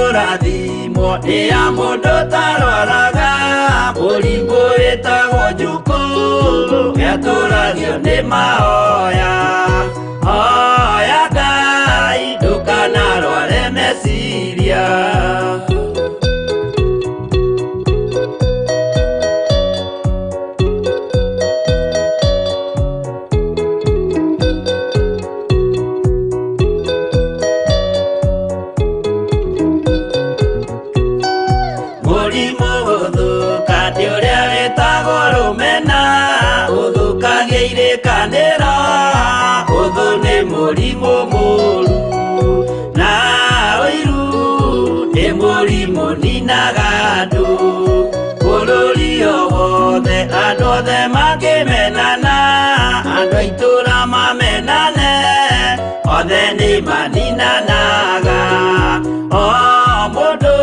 kurathimo ya mundu tarwaraga murimũ wĩtagwo njuko yatũragio nĩ mahoya hoya Ngai ndũkanarware meciria mũrimũ mũru na ũiru nĩ mũrimũ ninaga andũ bũrũri o wothe andũ othe makĩmenana andũ a itũũra mamenane othe nĩ maninanaga o mũndũ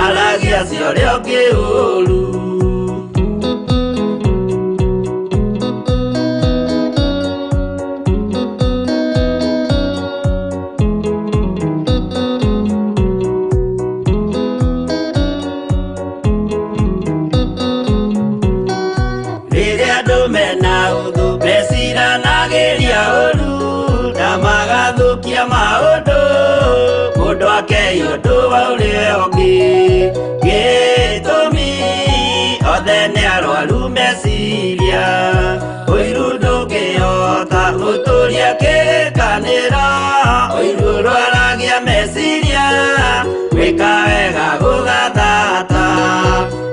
aragia cia ũrĩa ũngĩ ũru magathũkia maũndũ mũndũ akeyũndũ wa ũrĩa ũngĩ gĩtũmi othe nĩ arwaru meciria ũiru ndũngĩhota gũtũũria kĩrĩkanĩro ũiru ũrwaragia meciria gwĩka wega gũgathata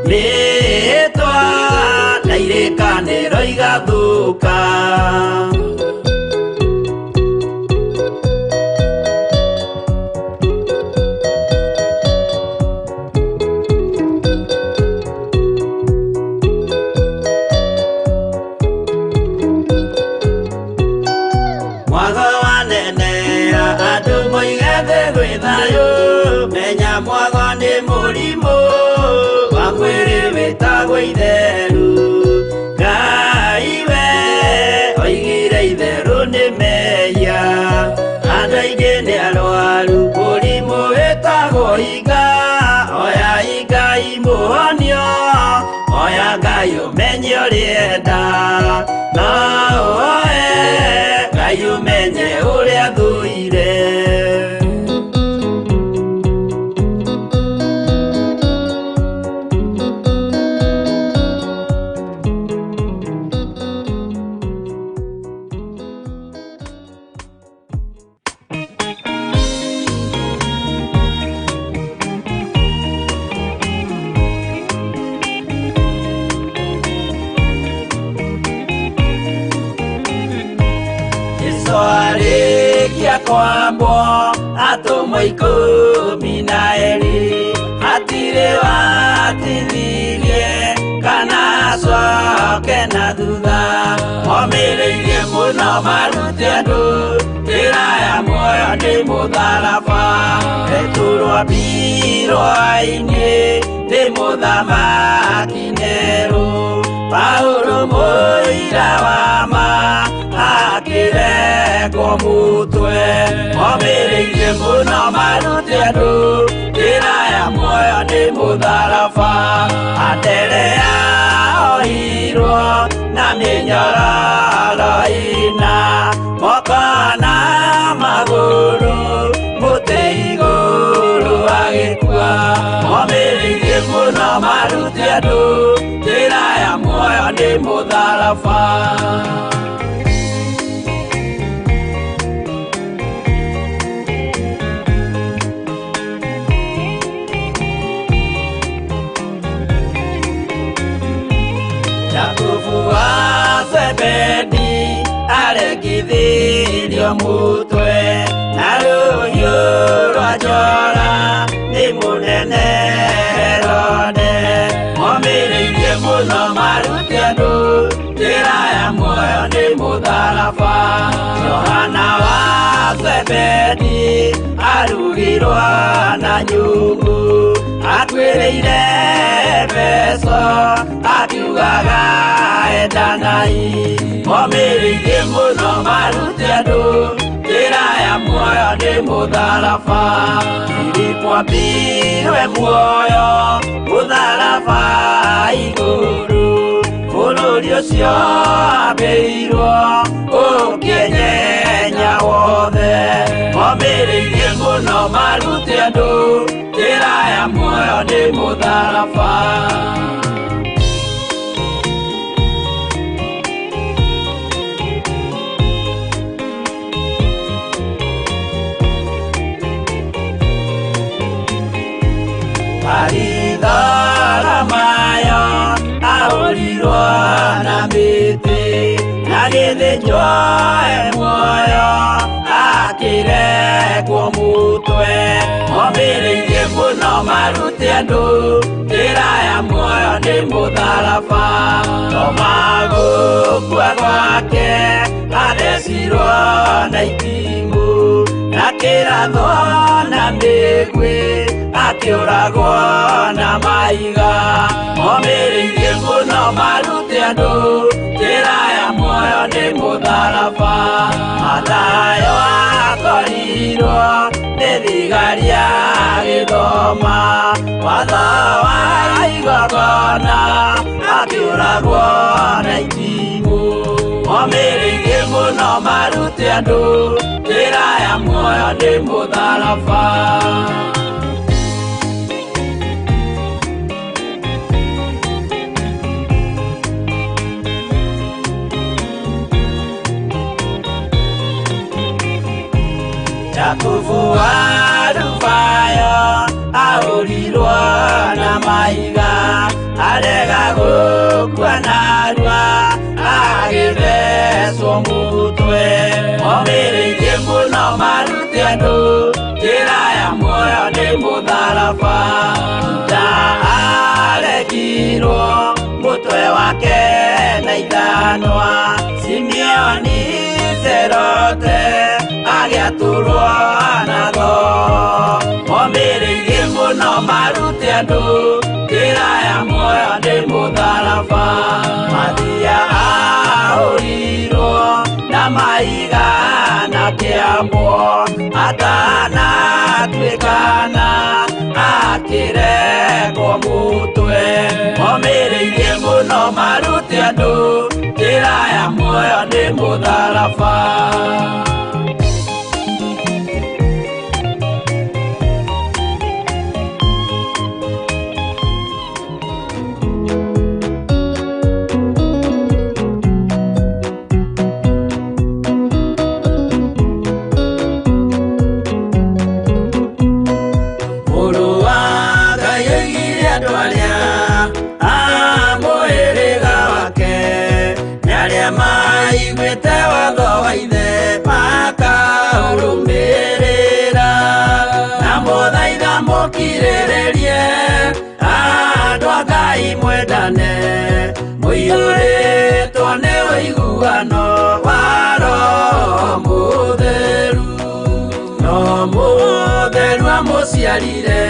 mĩĩtwa na irĩkanĩro igathũka menya mwago nĩ mũrimũ wa mwĩrĩ wĩtagwo itherũ Ngai we oigire itherũ nĩ mehia andũ aingĩ nĩ arwaru mũrimũ wĩtagwo inga oya Ngai mũhonio oya Ngai ũmenye ũrĩenda no oe Ngai ũmenye ũrĩa thũire kwambo atũmwo 12 hatirĩ watithirie kana acoke na thutha momĩrĩirie mũno marute andũ njĩra ya muoyo nĩ mũtharaba etũrwo mbirwa-inĩ nĩ mũthamaki Nerũ Paũlũ mũira wa ma akĩrengwo mũtwe momĩrĩirie mũno marute andũ njĩra ya muoyo nĩ mũtharaba Anderea oirwo na mĩnyororo ina moko na magũrũ mũtĩ igũrũ agĩkua momĩrĩirie mũno marute andũ njĩra ya muoyo nĩ mũtharaba Zebedi aregithirio mũtwe na rũhiũ rwa njora nĩ mũnene Herode momĩrĩirie mũno marute andũ njĩra ya muoyo nĩ mũtharaba Johana wa Zebedi arugirwo na nyũngũ atuĩrĩire Efeso akiugaga endanai momĩrĩirie mũno marute andũ njĩra ya muoyo muoyo nĩ mũtharaba irikwambirwe muoyo mũtharaba igũrũ bũrũri ũcio ambĩirwo ũkĩnyenya wothe momĩrĩirie mũno marute andũ njĩra ya muoyo nĩ mũtharaba Aridara mayo aorirwo na mĩtĩ na gĩthĩnjwo muoyo akĩrekwo mũtwe momĩrĩirie mũno marute andũ njĩra ya muoyo nĩ mũtharaba no magũkua gwake athecirwo na itimũ na kĩratho na mĩguĩ akĩũragwo na maiga momĩrĩirie mũno marute andũ njĩra ya muoyo nĩ mũtharaba Mathayo akorirwo nĩ thigari agĩthoma watho wa igongona akĩũragwo na itimũ momĩrĩirie mũno marute andũ njĩra ya muoyo nĩ mũtharaba Yakubu arubayo aorirwo na maiga arega gũkua narua agĩthecwo mũtwe momĩrĩirie mũno marute andũ njĩra ya muoyo nĩ mũtharaba Juda aregirwo mũtwe wake na ithanwa Simeoni Zerote agĩatũrwo na tho momĩrĩirie mũno marute andũ njĩra ya muoyo nĩ mũtharaba Mathia aorirwo na maiga na kĩambo atanatuĩkana akĩrekwo mũtwe momĩrĩirie mũno marute andũ njĩra ya muoyo nĩ mũtharaba Kirĩrĩrie andũ a Ngai mwendane mũiyũrĩtwo nĩ ũiguano wa Roho Mũtheru no Mũtheru amũciarire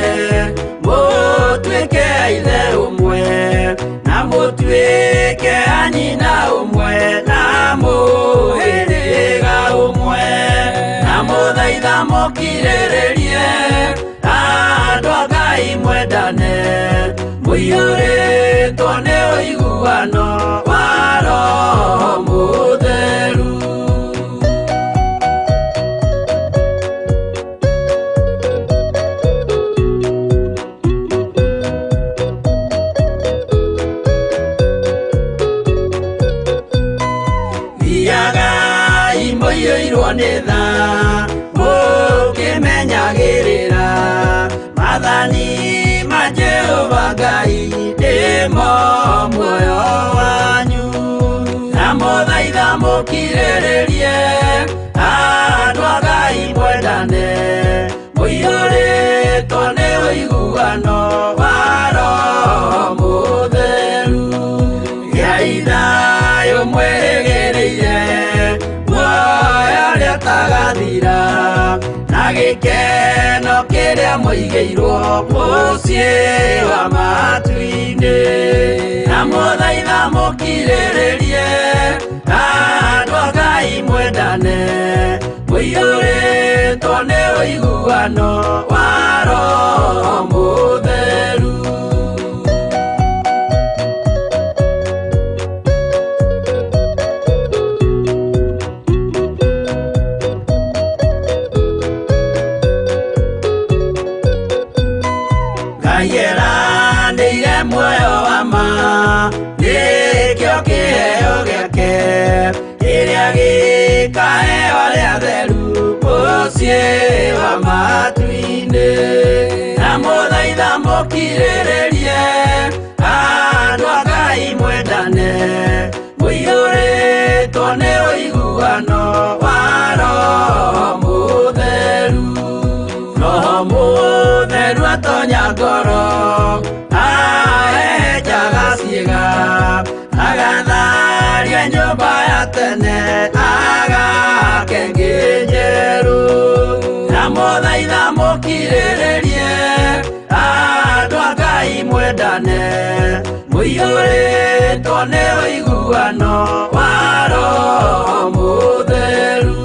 mũtuĩke a ithe ũmwe na mũtuĩke a nyina ũmwe na mũhĩrĩga ũmwe na mũthaitha mũkirĩrĩrie andũ a Ngai mwendane mũiyũrĩtwo nĩ ũiguano wa Roho Mũtheru thiagai mũiyũirwo nĩ tha mũkĩmenyagĩrĩra Mathani ma Jehova Ngai nĩmo muoyo wanyu na mũthaitha mũkirĩrĩrie andũ a Ngai mwendane mũiyũrĩtwo nĩ ũiguano wa Roho Mũtheru gĩai thayũ mwĩrĩgĩrĩire muoyo ũrĩa ũtagathira na gĩkeno kĩrĩa mũigĩirwo mũciĩ wa matu-inĩ na mũthaitha mũkirĩrĩrie andũ a Ngai Ngai mwendane mũiyũrĩtwo nĩ ũiguano wa Roho Mũtheru. Ngai eranĩire muoyo wa ma, nĩkĩo kĩheo gĩake kĩrĩa gĩkaheo arĩa atheru mũciĩ wa matu-inĩ. Na mũthaitha mũkirĩrĩrie andũ a Ngai mwendane mũiyũrĩtwo nĩ ũiguano wa Roho Mũtheru. Roho Mũtheru atonya ngoro ahejaga ciĩga, agatharia nyũmba ya tene agake ngĩ njerũ. Na mũthaitha mũkirĩrĩrie andũ a Ngai mwendane mũiyũrĩtwo nĩ ũiguano wa Roho Mũtheru.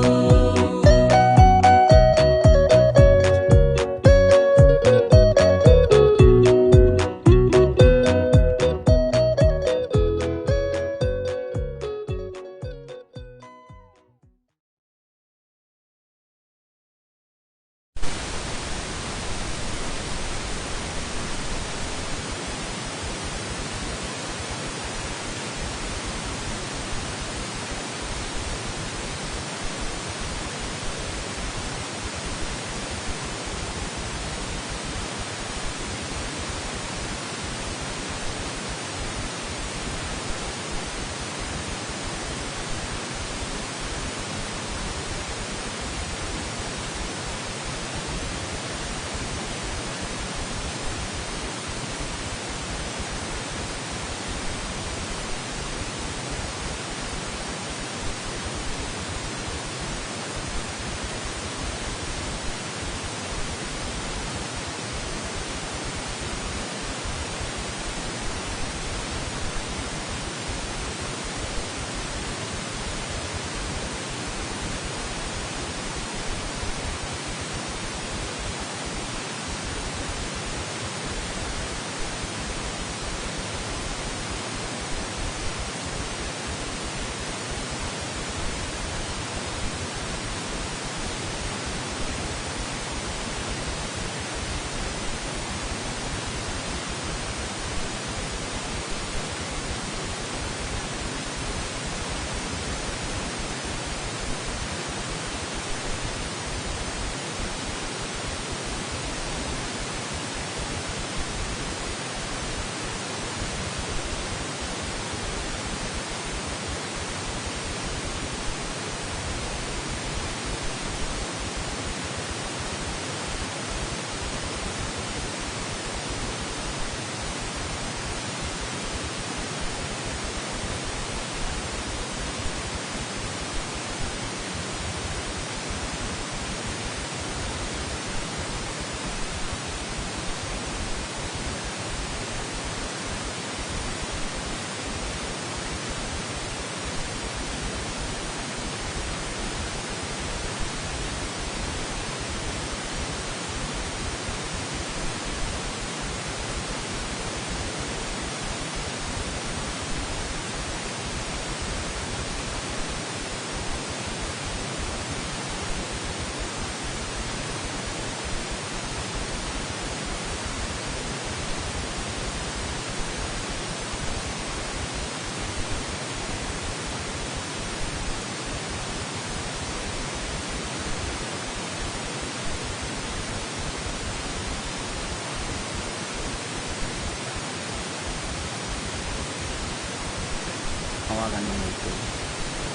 waganu witũ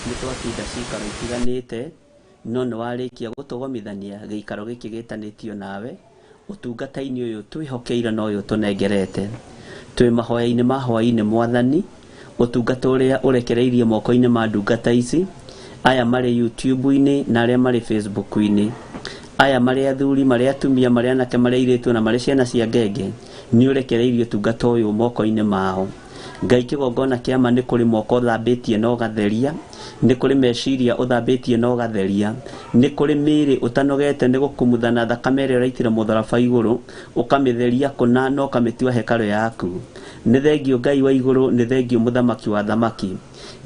nĩtwatinda cikaro itiganĩte no nĩwarĩkia gũtũgomithania gĩikaro gĩkĩ gĩtanĩtio nawe ũtungata-inĩ ũyũ twĩhokeire na ũyũ tũnengerete twĩ mahoya-inĩ ma hwaĩ-inĩ Mwathani ũtungata ũrĩa ũrekereirie moko-inĩ ma ndungata ici aya marĩ YouTube-inĩ na arĩa marĩ Facebook-inĩ aya marĩ athuri marĩ atumia marĩ anake marĩ airĩtu na marĩ ciana cia ngenge nĩ ũrekereirie ũtungata ũyũ moko-inĩ mao Ngai kĩgongona kĩama nĩ kũrĩ moko thambĩtie na ũgatheria nĩ kũrĩ meciria ũthambĩtie na ũgatheria, nĩ kũrĩ mĩĩrĩ ũtanogete nĩ gũkumuthana thakame ĩrĩa ũraitĩra mũtharaba igũrũ ũkamĩtheria kũna na ũkamĩtua hekarũ yaku. Nĩ thengio Ngai wa igũrũ, nĩ thengio mũthamaki wa thamaki,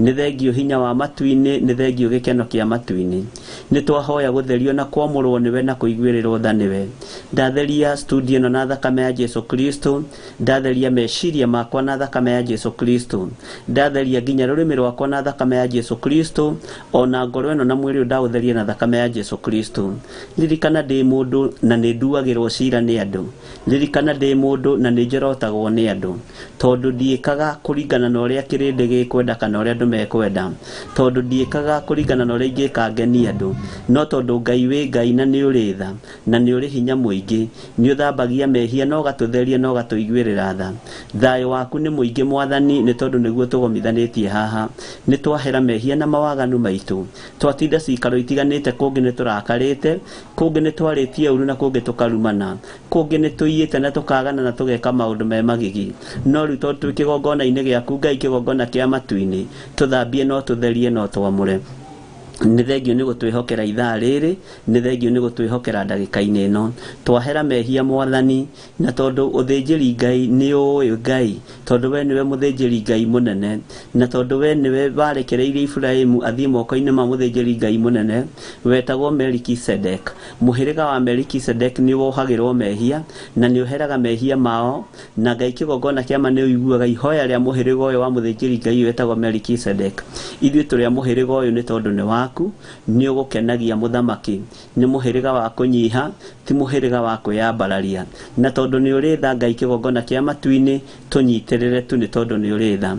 nĩ thengio hinya wa matu-inĩ, nĩ thengio gĩkeno kĩa matu-inĩ. Nĩ twahoya gũtherio na kwamũrwo nĩwe na kũiguĩrĩrwo tha nĩwe. Ndatheria studio ĩno na thakame ya Jesu Kristo, ndatheria meciria makwa na thakame ya Jesu Kristo, ndatheria nginya rũrĩmĩ rwakwa na thakame ya Jesu Kristo, ona ngoro ĩno na mwĩrĩ ndaũtheria na thakame ya Jesu Kristo. Ririkana ndĩ mũndũ na nĩ nduagĩrwo cira nĩ andũ, ririkana ndĩ mũndũ na nĩ njorotagwo nĩ andũ, tondũ ndiĩkaga kũringana na ũrĩa kĩrĩndĩ gĩkwenda kana ũrĩa andũ mekwenda, tondũ ndiĩkaga kũringana na ũrĩa ingĩkangenia andũ, no tondũ Ngai wĩ Ngai na nĩ ũrĩ tha na nĩ ũrĩ hinya mũingĩ, nĩ ũthambagia mehia na ũgatũtheria na ũgatũiguĩrĩra tha. Thayũ waku nĩ mũingĩ Mwathani, nĩ tondũ nĩguo tũgomithanĩtie haha. Nĩ twahera mehia na mawaganu maitũ, twatinda cikaro itiganĩte, kũngĩ nĩ tũrakarĩte, kũngĩ nĩ twarĩtie ũru na kũngĩ tũkarumana, kũngĩ nĩ tũiyĩte na tũkagana na tũgeka maũndũ me magigi. No rĩu tondũ twĩ kĩgongona-inĩ gĩaku Ngai, kĩgongona kĩa matu-inĩ, tũthambie no tũtherie no twamũre. Nĩ thengio nĩ gũtwĩhokera ithaa rĩrĩ, nĩ thengio nĩ gũtwĩhokera ndagĩka-inĩ ĩno. Twahera mehia Mwathani, na tondũ ũthĩnjĩri Ngai nĩ ũĩ Ngai, tondũ we nĩwe mũthĩnjĩri Ngai mũnene, na tondũ we nĩwe warekereirie Iburahĩmu athiĩ moko-inĩ ma mũthĩnjĩri Ngai mũnene wetagwo Melikisedek. Mũhĩrĩga wa Melikisedek nĩ wohagĩrwo mehia na nĩ ũheraga mehia mao, na Ngai kĩgongona kĩama nĩ ũiguaga ihoya rĩa mũhĩrĩga ũyũ wa mũthĩnjĩri Ngai wetagwo Melikisedek. Ithuĩ tũrĩ a mũhĩrĩga ũyũ nĩ tondũ nĩ waku, nĩ ũgũkenagia mũthamaki, nĩ mũhĩrĩga wa kũnyiha, ti mũhĩrĩga wa kwĩyambararia, na tondũ nĩ ũrĩ tha Ngai kĩgongona kĩa matu-inĩ, tũnyitĩrĩre tu nĩ tondũ nĩ ũrĩ tha.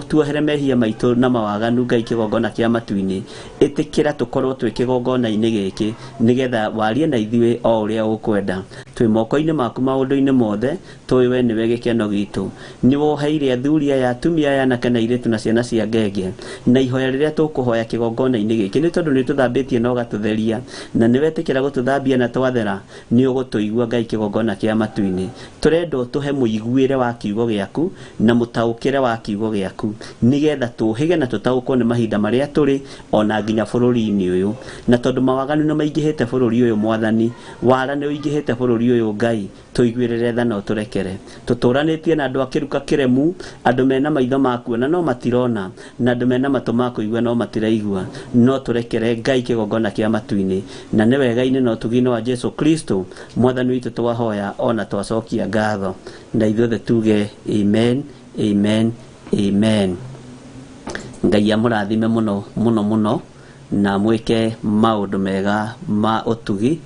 Tuohere mehia maitũ na mawaganu Ngai kĩgongona kĩa matu-inĩ, ĩtĩkĩra tũkorwo twĩ kĩgongona-inĩ gĩkĩ nĩgetha warie na ithuĩ o ũrĩa ũkwenda. Twĩ moko-inĩ maku maũndũ-inĩ mothe, tũĩ we nĩwe gĩkeno gitũ. Nĩ woheire athuri aya, atumia aya, anake na airĩtu na ciana cia ngenge, na ihoya rĩrĩa tũkũhoya kĩgongona-inĩ gĩkĩ nĩ tondũ nĩ tũthambĩtie na ũgatũtheria, na nĩ wetĩkĩra gũtũthambia na twathera, nĩ ũgũtũigua Ngai kĩgongona kĩa matu-inĩ. Tũrenda ũtũhe mũiguĩre wa kiugo gĩaku na mũtaũkĩre wa kiugo gĩaku, nĩgetha tũhĩge na tũtaũkwo nĩ mahinda marĩa tũrĩ, ona nginya bũrũri-inĩ ũyũ. Na tondũ mawaganu nĩ maingĩhĩte bũrũri ũyũ Mwathani, wara nĩ ũingĩhĩte bũrũri ũyũ Ngai, tũiguĩrĩre tha na ũtũrekere. Tũtũranĩtie na andũ a kĩruka kĩremu, andũ mena maitho ma kuona no matirona, na andũ mena matũ ma kũigua no matiraigua, no tũrekere Ngai kĩgongona kĩa matu-inĩ. Na nĩ wega-inĩ na ũtugi-inĩ wa Jesu Kristo Mwathani witũ twahoya ona twacokia ngatho, na ithuothe tuge amen, amen, amen. Ngai amũrathime mũno mũno mũno, na mwĩke maũndũ mega ma ũtugi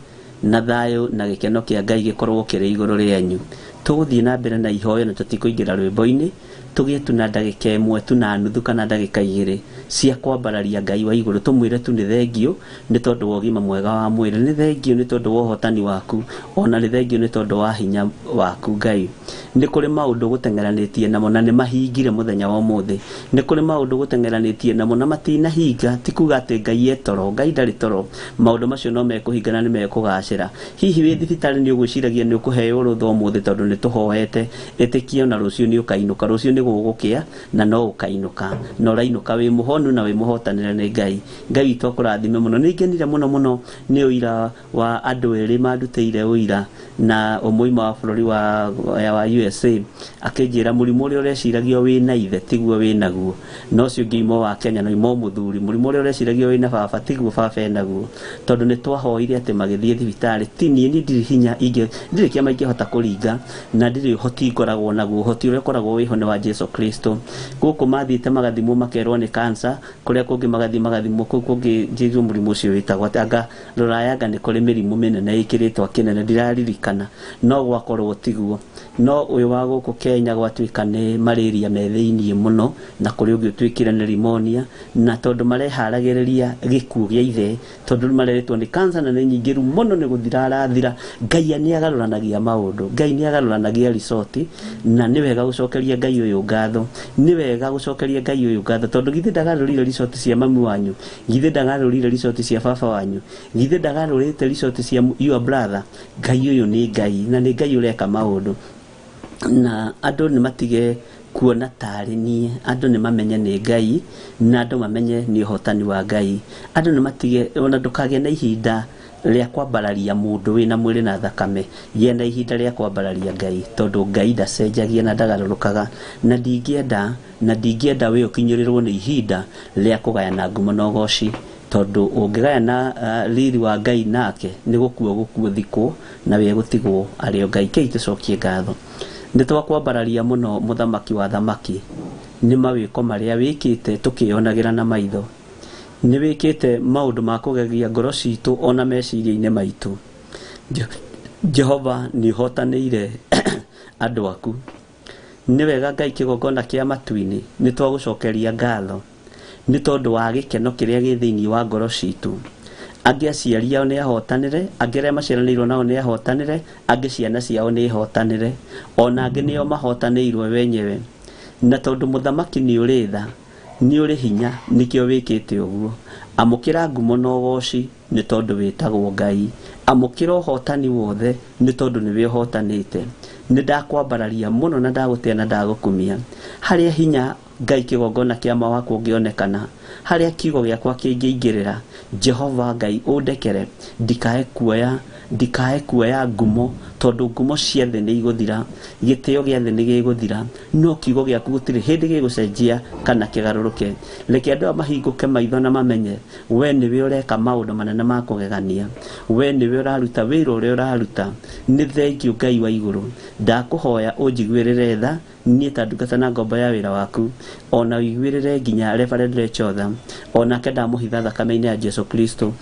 na thayũ na gĩkeno kĩa Ngai gĩkorwo kĩrĩ igũrũ rĩanyu. Tũgũthiĩ na mbere na ihoyo na tũtikũingĩra rwĩmbo-inĩ, tũgĩe tu na ndagĩka ĩmwe tu na nuthu kana ndagĩka igĩrĩ cia kwambararia Ngai wa igũrũ, tũmwĩre tu nĩ thengio nĩ tondũ wa ũgima mwega wa mwĩrĩ, nĩ thengio nĩ tondũ wa ũhotani waku, ona nĩ thengio nĩ tondũ wa hinya waku Ngai. Nĩ kũrĩ maũndũ gũtengeranĩtie namo na nĩ mahingire mũthenya wa ũmũthĩ, nĩ kũrĩ maũndũ gũtengeranĩtie namo na matinahinga, ti kuga atĩ Ngai e toro, Ngai ndarĩ toro. Maũndũ macio no mekũhinga na nĩ mekũgacĩra. Hihi wĩ thibitarĩ nĩ ũgwĩciragia nĩ ũkũheo rũtha ũmũthĩ tondũ nĩ tũhoete, ĩtĩkia na rũciũ nĩ ũkainũka, rũciũ nĩ gũgũkĩa na no ũkainũka, na ũrainũka wĩ mũhonu na wĩ mũhotanĩre nĩ Ngai. Ngai witũ akũrathime mũno. Nĩ ngenire mũno mũno nĩ ũira wa andũ erĩ mandutĩire ũira na ũmũima wa bũrũri wa USA akĩnjĩra mũrimũ ũrĩa ũreciragio wĩna ithe tiguo wĩnaguo, no ũcio ũngĩ imo wa Kenya no imo mũthuri, mũrimũ ũrĩa ũreciragio wĩna baba tiguo baba enaguo. Tondũ nĩ twahoire atĩ magĩthiĩ thibitarĩ, ti niĩ ndirĩ hinya ndirĩ kĩama ingĩhota kũringa, na ndirĩ ũhoti ngoragwo naguo, ũhoti ũrĩa ũkoragwo wĩho nĩ wa Jesu Kristo. Gũkũ mathiĩte magathimwo makerwo nĩ cancer, kũrĩa kũngĩ magathimwo kũu kũngĩ njĩrwo mũrimũ ũcio wĩtagwo anga rũraya, anga nĩ kũrĩ mĩrimũ mĩnene ĩkĩrĩtwo kĩnene ndiraririkana, no gwakorwo tiguo. No ũyũ wa gũkũ Kenya gwatuĩka nĩ malaria me thĩiniĩ mũno, na kũrĩ ũngĩ ũtuĩkire nĩ pneumonia, na tondũ mareharagĩrĩria gĩkuũ gĩa ithe, tondũ mareretwo nĩ cancer na nĩ nyingĩru mũno nĩ gũthira arathira. Ngai nĩ agarũranagia maũndũ, Ngai nĩ agarũranagia resort, na nĩ wega gũcokeria Ngai ũyũ ngatho, nĩ wega gũcokeria Ngai ũyũ ngatho, tondũ githĩ ndagarũrire resort cia mami wanyu, githĩ ndagarũrire resort cia baba wanyu, githĩ ndagarũrĩte resort cia your brother. Ngai ũyũ nĩ Ngai, na nĩ Ngai ũreka maũndũ, na andũ nĩ matige kuona tarĩ niĩ, andũ nĩ mamenye nĩ Ngai, na andũ mamenye nĩ ũhotani wa Ngai. Andũ nĩ matige, ona ndũkagĩe na ihinda rĩa kwambararia mũndũ wĩna mwĩrĩ na thakame, gĩa na ihinda rĩa kwambararia Ngai, tondũ Ngai ndacenjagia na ndagarũrũkaga, na ndingĩenda wĩ ũkinyĩrĩrwo nĩ ihinda rĩa kũgayana ngumo na ũgoci, tondũ ũngĩgayana riri wa Ngai nake nĩ gũkuo thikũ na we gũtigwo arĩ o Ngai. Kei tũcokie ngatho. Nĩ twakwambararia mũno mũthamaki wa thamaki, nĩ mawĩko marĩa wĩkĩte tũkĩonagĩra na maitho. Nĩ wĩkĩte maũndũ ma kũgegia ngoro citũ ona meciria-inĩ maitũ. Jehova nĩ ũhotanĩire andũ aku. Nĩ wega Ngai kĩgongona kĩa matu-inĩ, nĩ twagũcokeria ngatho nĩ tondũ wa gĩkeno kĩrĩa gĩ thĩinĩ wa ngoro citũ. Angĩ aciari ao nĩ ahotanĩre, angĩ arĩa maciaranĩirwo nao nĩ ahotanĩre, angĩ ciana ciao nĩ ihotanĩre, ona angĩ nĩo mahotanĩirwo wenyewe. Na tondũ mũthamaki nĩ ũrĩ tha, nĩ ũrĩ hinya, nĩkĩo wĩkĩte ũguo. Amũkĩra ngumo na ũgoci nĩ tondũ wĩtagwo Ngai. Amũkĩra ũhotani wothe nĩ tondũ nĩwe ũhotanĩte. Nĩ ndakwambararia mũno na ndagũtĩa na ndagũkumia. Harĩa hinya Ngai kĩgongona kĩa ma wakwa ũngĩonekana, harĩa kiugo gĩakwa kĩngĩingĩrĩra, Jehova Ngai ũndekere, ndikae kuoya ngumo, tondũ ngumo cia thĩ nĩ igũthira, gĩtĩo gĩa thĩ nĩ gĩgũthira, no kiugo gĩaku gũtirĩ hĩndĩ gĩgũcenjia kana kĩgarũrũke. Reke andũ mahingũke maitho na mamenye we nĩwe ũreka maũndũ manene ma kũgegania, we nĩwe ũraruta wĩra ũrĩa ũraruta. Nĩ thengiũ Ngai wa igũrũ, ndakũhoya ũnjiguĩrĩre tha niĩ ta ndungata na ngombo ya wĩra waku, ona ũiguĩrĩre nginya Reverend Rechotha, onake ndamũhitha thakame-inĩ ya Jesu Kristo.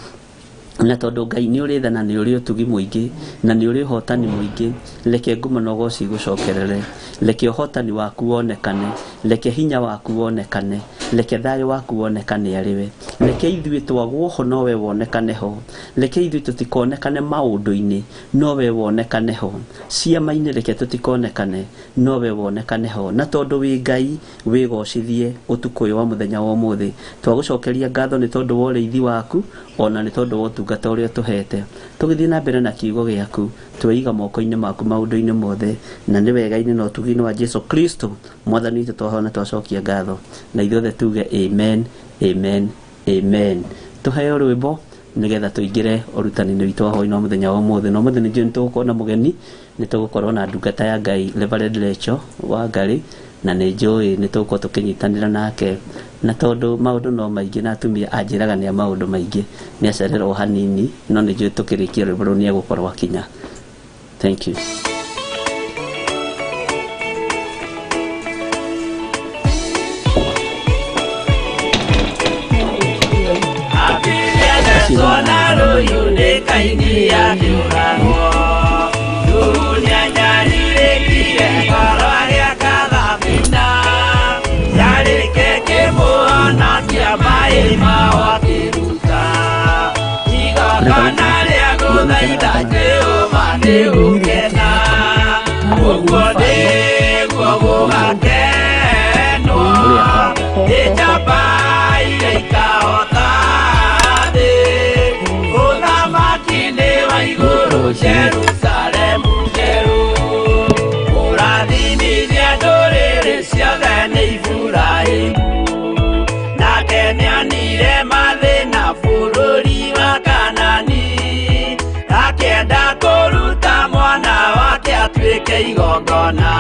Na tondũ Ngai nĩ ũrĩ tha na nĩ ũrĩ ũtugi mũingĩ na nĩ ũrĩ ũhotani mũingĩ, reke ngumo na ũgoci gũcokerere, reke ũhotani waku wonekane, reke hinya waku wonekane, reke thayũ waku wonekane arĩwe. Reke ithuĩ twagwo ho no we wonekane ho, reke ithuĩ tũtikonekane maũndũ-inĩ no we wonekane ho, ciama-inĩ reke tũtikonekane no we wonekane ho. Na tondũ wĩ Ngai, wĩgocithie ũtukũ ũyũ wa mũthenya wa ũmũthĩ. Twagũcokeria ngatho nĩ tondũ wa ũrĩithi waku, ona nĩ tondũ wa ũtungata ũrĩa tũhete. Tũgĩthiĩ na mbere na kiugo gĩaku, tweiga moko-inĩ maku maũndũ-inĩ mothe, na nĩ wega-inĩ na ũtugi-inĩ wa Jesu Kristo Mwathani witũ twahona twacokia ngatho, na ithuothe tuge amen, amen, amen. Tũheo rwĩmbo nĩgetha tũingĩre ũrutani-inĩ witũ wa hwaĩ-inĩ wa mũthenya wa ũmũthĩ. Na ũmũthĩ nĩ tũgũkorwo na mũgeni, nĩ tũgũkorwo na ndungata ya Ngai Reverend Rachel wa Ngarĩ, na nĩ njũĩ nĩ tũgũkorwo tũkĩnyitanĩra nake, na tondũ maũndũ no maingĩ na atumia anjĩraga nĩ maũndũ maingĩ, nĩ acererwo hanini, no nĩ njũĩ tũkĩrĩkia rwĩmbo rũu nĩ egũkorwo akinya. Thank you. Sonaro yunekaini ya diurano dunia nyarire kire kararia kadapina yare keke moana kia mai mawakiruta iga kanale agoda idate o mane ukena ogode gogo akeno echapai ikaota Jerusalem Jeru Urathimi cia ndũrĩrĩ ciothe nĩ Iburahĩmu nake nĩonire mathĩna bũrũri wa Kanani akĩenda kũruta mwana wake atuĩke igongona.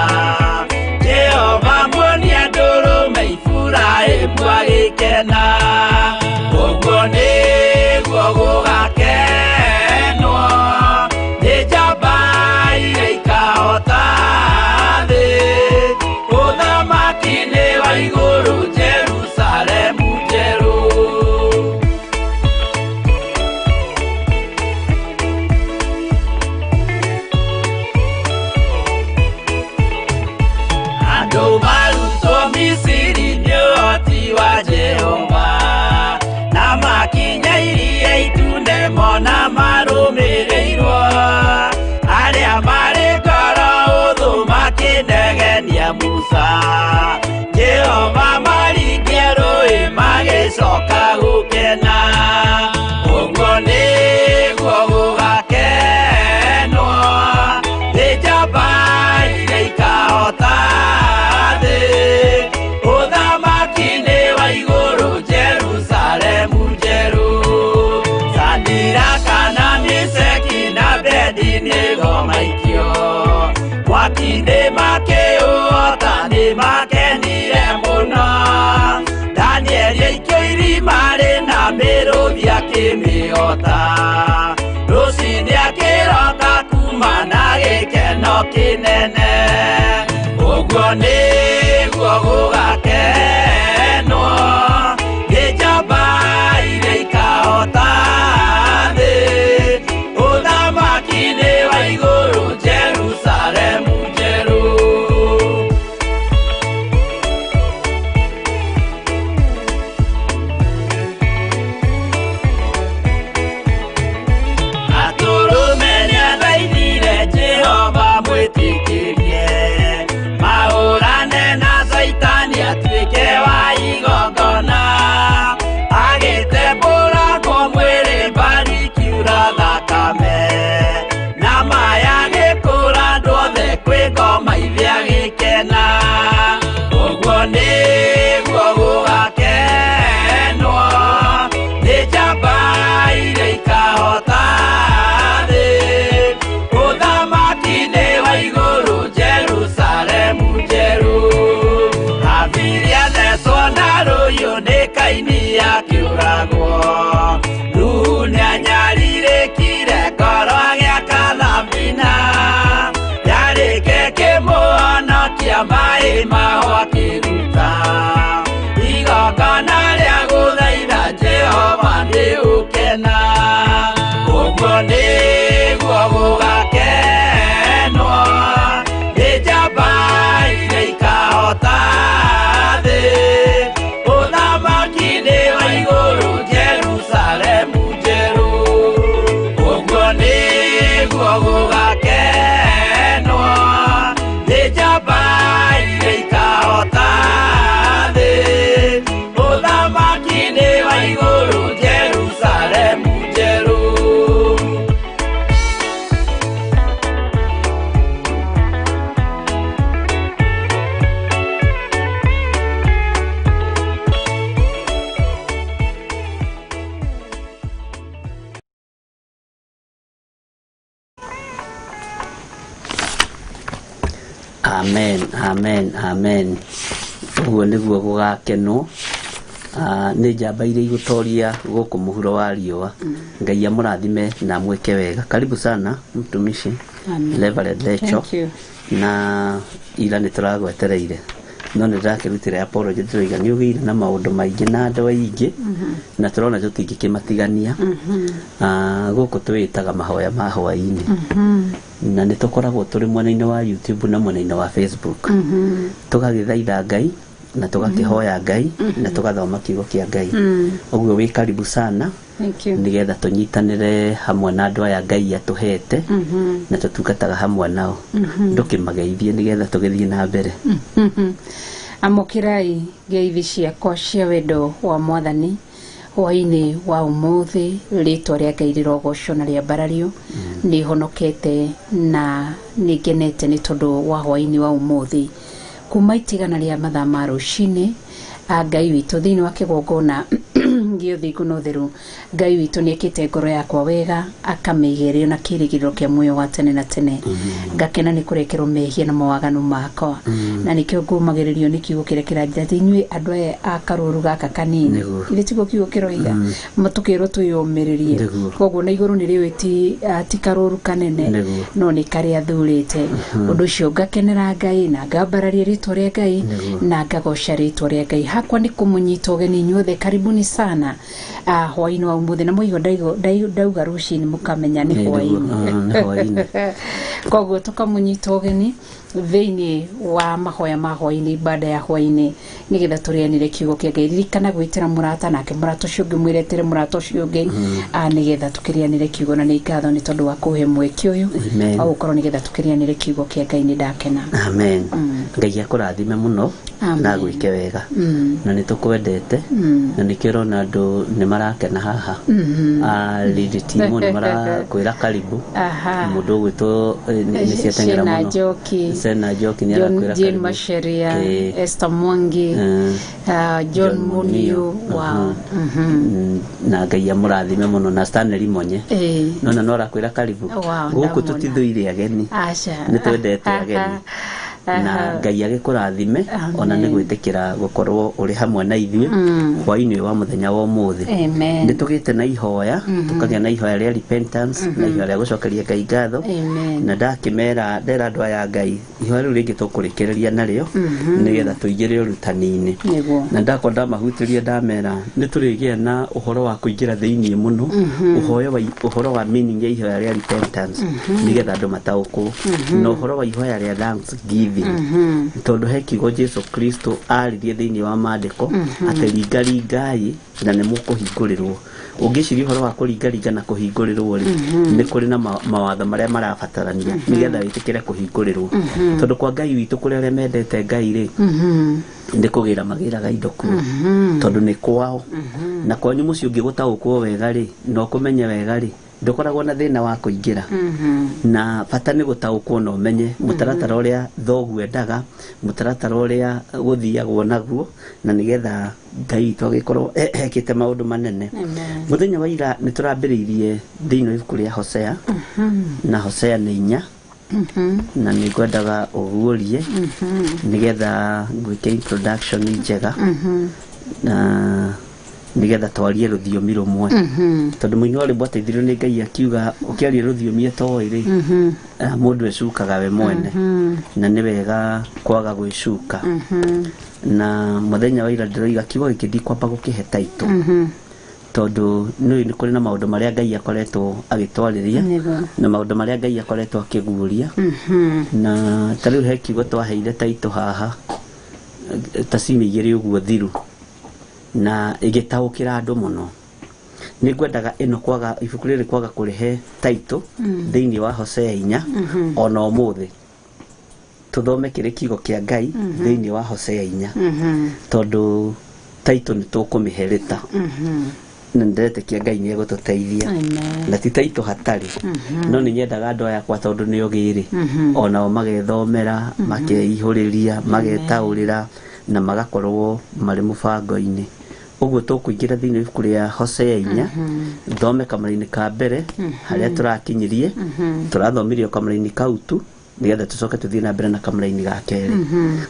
Jehova muonie ndũrũme Iburahĩmu agĩkena, ũguo nĩguo gũgakenwo Masinde makĩũhota nĩ makenire mũno. Daniel yaikio irima rĩna mĩrũthi akĩmĩhota. Rũciinĩ akĩroka kuma na gĩkeno kĩnene. Ũguo nĩguo gũgakenwo nĩ njamba iria ikahota thĩ. Ũthamaki-nĩ wa igũrũ Jerusalemu njerũ. Atũrũme nĩathaithire Jehova mwĩtĩkĩrie, mahũrane na Saitani atuĩke wa igongona. Agĩtembũrangwo mwĩrĩ mbari kiura thakame, na maya gĩkũra andũ othe kwĩ ngoma ithe agĩkena. Ũguo nĩguo gũgakenwo nĩ njamba iria ikahota thĩ. Ũthamaki-nĩ wa igũrũ Jerusalemu njerũ. Habiri athecwo na rũhiũ nĩ Kaini akĩũragwo. Nuhu nĩanyarirĩkire ngoro agĩaka thabina. Yarĩke kĩmũhonokia maaĩ maho akĩruta. Igongona rĩa gũthaitha Jehova nĩũkena. Ũguo nĩguo gũgakenwo nĩ njamba iria ikahota thĩ. Ũthamaki-nĩ wa igũrũ Jerusalemu njerũ. Ũguo nĩguo gũgakenwo nĩ njamba iria ikahota thĩ. Ũthamaki-nĩ wa igũrũ Jerusalemu njerũ. Amen, amen, amen. Ũguo nĩguo gũgakenwo nĩ njamba iria igũtoria gũkũ mũhuro wa riũa. Ngai amũrathime na mwĩke wega. Karibu sana mtumishi Reverend Lecho. Thank you. Na ira nĩtũragwetereire, no nĩndĩrakĩrutĩra apology tũrauga nĩũgĩire na maũndũ maingĩ na andũ aingĩ, na tũrona tũtingĩkĩmatigania. Gũkũ twĩtaga Mahoya Ma Hwai-ni, na nĩtũkoragwo tũrĩ mwena-inĩ wa YouTube na mwena-inĩ wa Facebook. Tũgagĩthaitha Ngai na tũgakĩhoya Ngai na tũgathoma kiugo kĩa Ngai. Ũguo wĩ karibu sana. Thank you. Nĩgetha tũnyitanĩre hamwe na andũ aya Ngai atũhete na tũtungataga hamwe nao. Ndũkĩmageithie nĩgetha tũgĩthiĩ na mbere. Amokirai ngeithi ciakwa cia wendo wa Mwathani hwaĩ-inĩ wa ũmũthĩ. Rĩtwa rĩa Ngai rĩrogocwo na rĩambarario. Nĩhonokete na nĩngenete nĩ tondũ wa hwaĩ-inĩ wa ũmũthĩ. Kuma itigana rĩa mathaa ma rũcinĩ, Ngai witũ thĩinĩ wa kĩgongona gĩa ũthingu na ũtheru, Ngai witũ nĩekĩte ngoro yakwa wega, akamĩigerio na kĩrĩgĩrĩro kĩa muoyo wa tene na tene. Ngakena nĩ kũrekerwo mehia na mawaganu makwa, na nĩkĩo ngũmagĩrĩrio nĩ kiugo kĩrĩa kĩranjĩra atĩ inyuĩ andũ aya a karũrũ gaka kanini, irĩ tiguo kiugo kĩroiga, matũkĩrwo twĩyũmĩrĩrie. Koguo na igũrũ nĩrĩũĩ ti karũrũ kanene, no nĩ karĩa athurĩte. Ũndũ ũcio ngakenera Ngai na ngambararia rĩtwa rĩa Ngai na ngagoca rĩtwa rĩa Ngai. Hakwa nĩ kũmũnyita ũgeni inyuothe, karibuni sana hwaĩ-inĩ wa ũmũthĩ. Na mũigo ndauga rũcinĩ mũkamenya nĩ hwaĩ-inĩ. Koguo tũkamũnyita ũgeni thĩinĩ wa mahoya ma hwaĩ-inĩ, ibada ya hwaĩ-inĩ, nĩgetha tũrĩanĩre kiugo kĩa Ngai. Ririkana gwĩtĩra mũrata, nake mũrata ũcio ũngĩ mwĩretĩre mũrata ũcio ũngĩ, nĩgetha tũkĩrĩanĩre kiugo. Na nĩ ngatho nĩ tondũ wa kũhe mweke ũyũ wa gũkorwo nĩgetha tũkĩrĩanĩre kiugo kĩa Ngai. Nĩ ndakena. Amen. Ngai akũrathime mũno na gwĩke wega, na nĩ tũkwendete, na nĩkĩo ũrona andũ nĩ marakena haha. Lead team nĩ marakwĩra karibu. Mũndũ ũgwĩtwo nĩ ciatengera mũno. Sena Njoki nĩ arakwĩra Jane Masheria, Esther Mwangi, John Muniu, wow. Na Ngai amũrathime mũno na Stanley Monye. Nona no arakwĩra karibu. Gũkũ tũtithuire ageni. Nĩ twendete ageni. Na Ngai agĩkũrathime ona nĩ gwĩtĩkĩra gũkorwo ũrĩ hamwe na ithuĩ hwaĩ-inĩ wa mũthenya wa ũmũthĩ. Nĩ tũgĩte na ihoya, tũkagĩa na ihoya rĩa repentance, na ihoya rĩa gũcokeria Ngai ngatho, na ndakĩmera ndera andũ aya Ngai ihoya rĩu rĩngĩ tũkũrĩkĩrĩria narĩo nĩgetha tũingĩre ũrutani-inĩ. Na ndakorwo ndamahutĩria ndamera nĩ tũrĩgĩa na ũhoro wa kũingĩra thĩiniĩ mũno, ũhoro wa meaning ya ihoya rĩa repentance nĩgetha andũ mataũkwo, na ũhoro wa ihoya rĩa thanksgiving, tondũ he kiugo Jesu Kristo aririe thĩiniĩ wa maandĩko atĩ ringaringai na nĩ mũkũhingũrĩrwo. Ũngĩciria ũhoro wa kũringaringa na kũhingũrĩrwo rĩ, nĩ kũrĩ na mawatho marĩa marabatarania nĩgetha wĩtĩkĩre kũhingũrĩrwo. Tondũ kwa Ngai witũ kũrĩ arĩa mendete Ngai rĩ, nĩ kũgĩra magĩraga indo kuo, tondũ nĩ kwao. Na kwanyu mũciĩ ũngĩgũtaũkwo wega rĩ, na ũkũmenya wega rĩ, ndũkoragwo na thĩna wa kũingĩra. Na bata nĩ gũtaũkwo na ũmenye mũtaratara ũrĩa thoguo endaga, mũtaratara ũrĩa gũthiagwo naguo, na nĩgetha Ngai witũ agĩkorwo ekĩte maũndũ manene. Mũthenya wa ira nĩ tũrambĩrĩirie thĩinĩ wa ibuku rĩa Hosea, na Hosea nĩ 4, na nĩ ngwendaga ũguũrie nĩgetha gwĩke introduction njega, na nĩgetha twarie rũthiomi rũmwe, tondũ mũini wa rwĩmbo ateithirio nĩ Ngai akiuga ũkĩaria rũthiomi etoĩ rĩ, mũndũ ecukaga we mwene, na nĩ wega kwaga gwĩcuka. Na mũthenya wa ira ndĩroiga kiugo gĩkĩ ndikwamba gũkĩhe taitũ, tondũ nĩ kũrĩ na maũndũ marĩa Ngai akoretwo agĩtwarĩria, na maũndũ marĩa Ngai akoretwo akĩguũria, na ta rĩu he kiugo twaheire taitũ haha ta cimi igĩrĩ ũguo thiru, na ĩgĩtaũkĩra andũ mũno. Nĩ ngwendaga ĩno kwaga ibuku rĩrĩ kwaga kũrĩhe taitũ thĩinĩ wa Hosea 4, ona ũmũthĩ tũthome kĩrĩ kiugo kĩa Ngai thĩinĩ wa Hosea 4, tondũ taitũ nĩ tũkũmĩhereta, na ndĩretĩkia Ngai nĩ egũtũteithia, na ti taitũ hatarĩ, no nĩ nyendaga andũ aya kwa tondũ nĩ ogĩrĩ, onao magethomera, makeihũrĩria, magetaũrĩra, na magakorwo marĩ mũbango-inĩ. Ũguo tũkũingĩra thĩinĩ wa ibuku rĩa Hosea 4, thome kamũra-inĩ ka mbere harĩa tũrakinyirie, tũrathomirio kamũra-inĩ kau tu, nĩgetha tũcoke tũthiĩ na mbere na kamũra-inĩ ga kerĩ.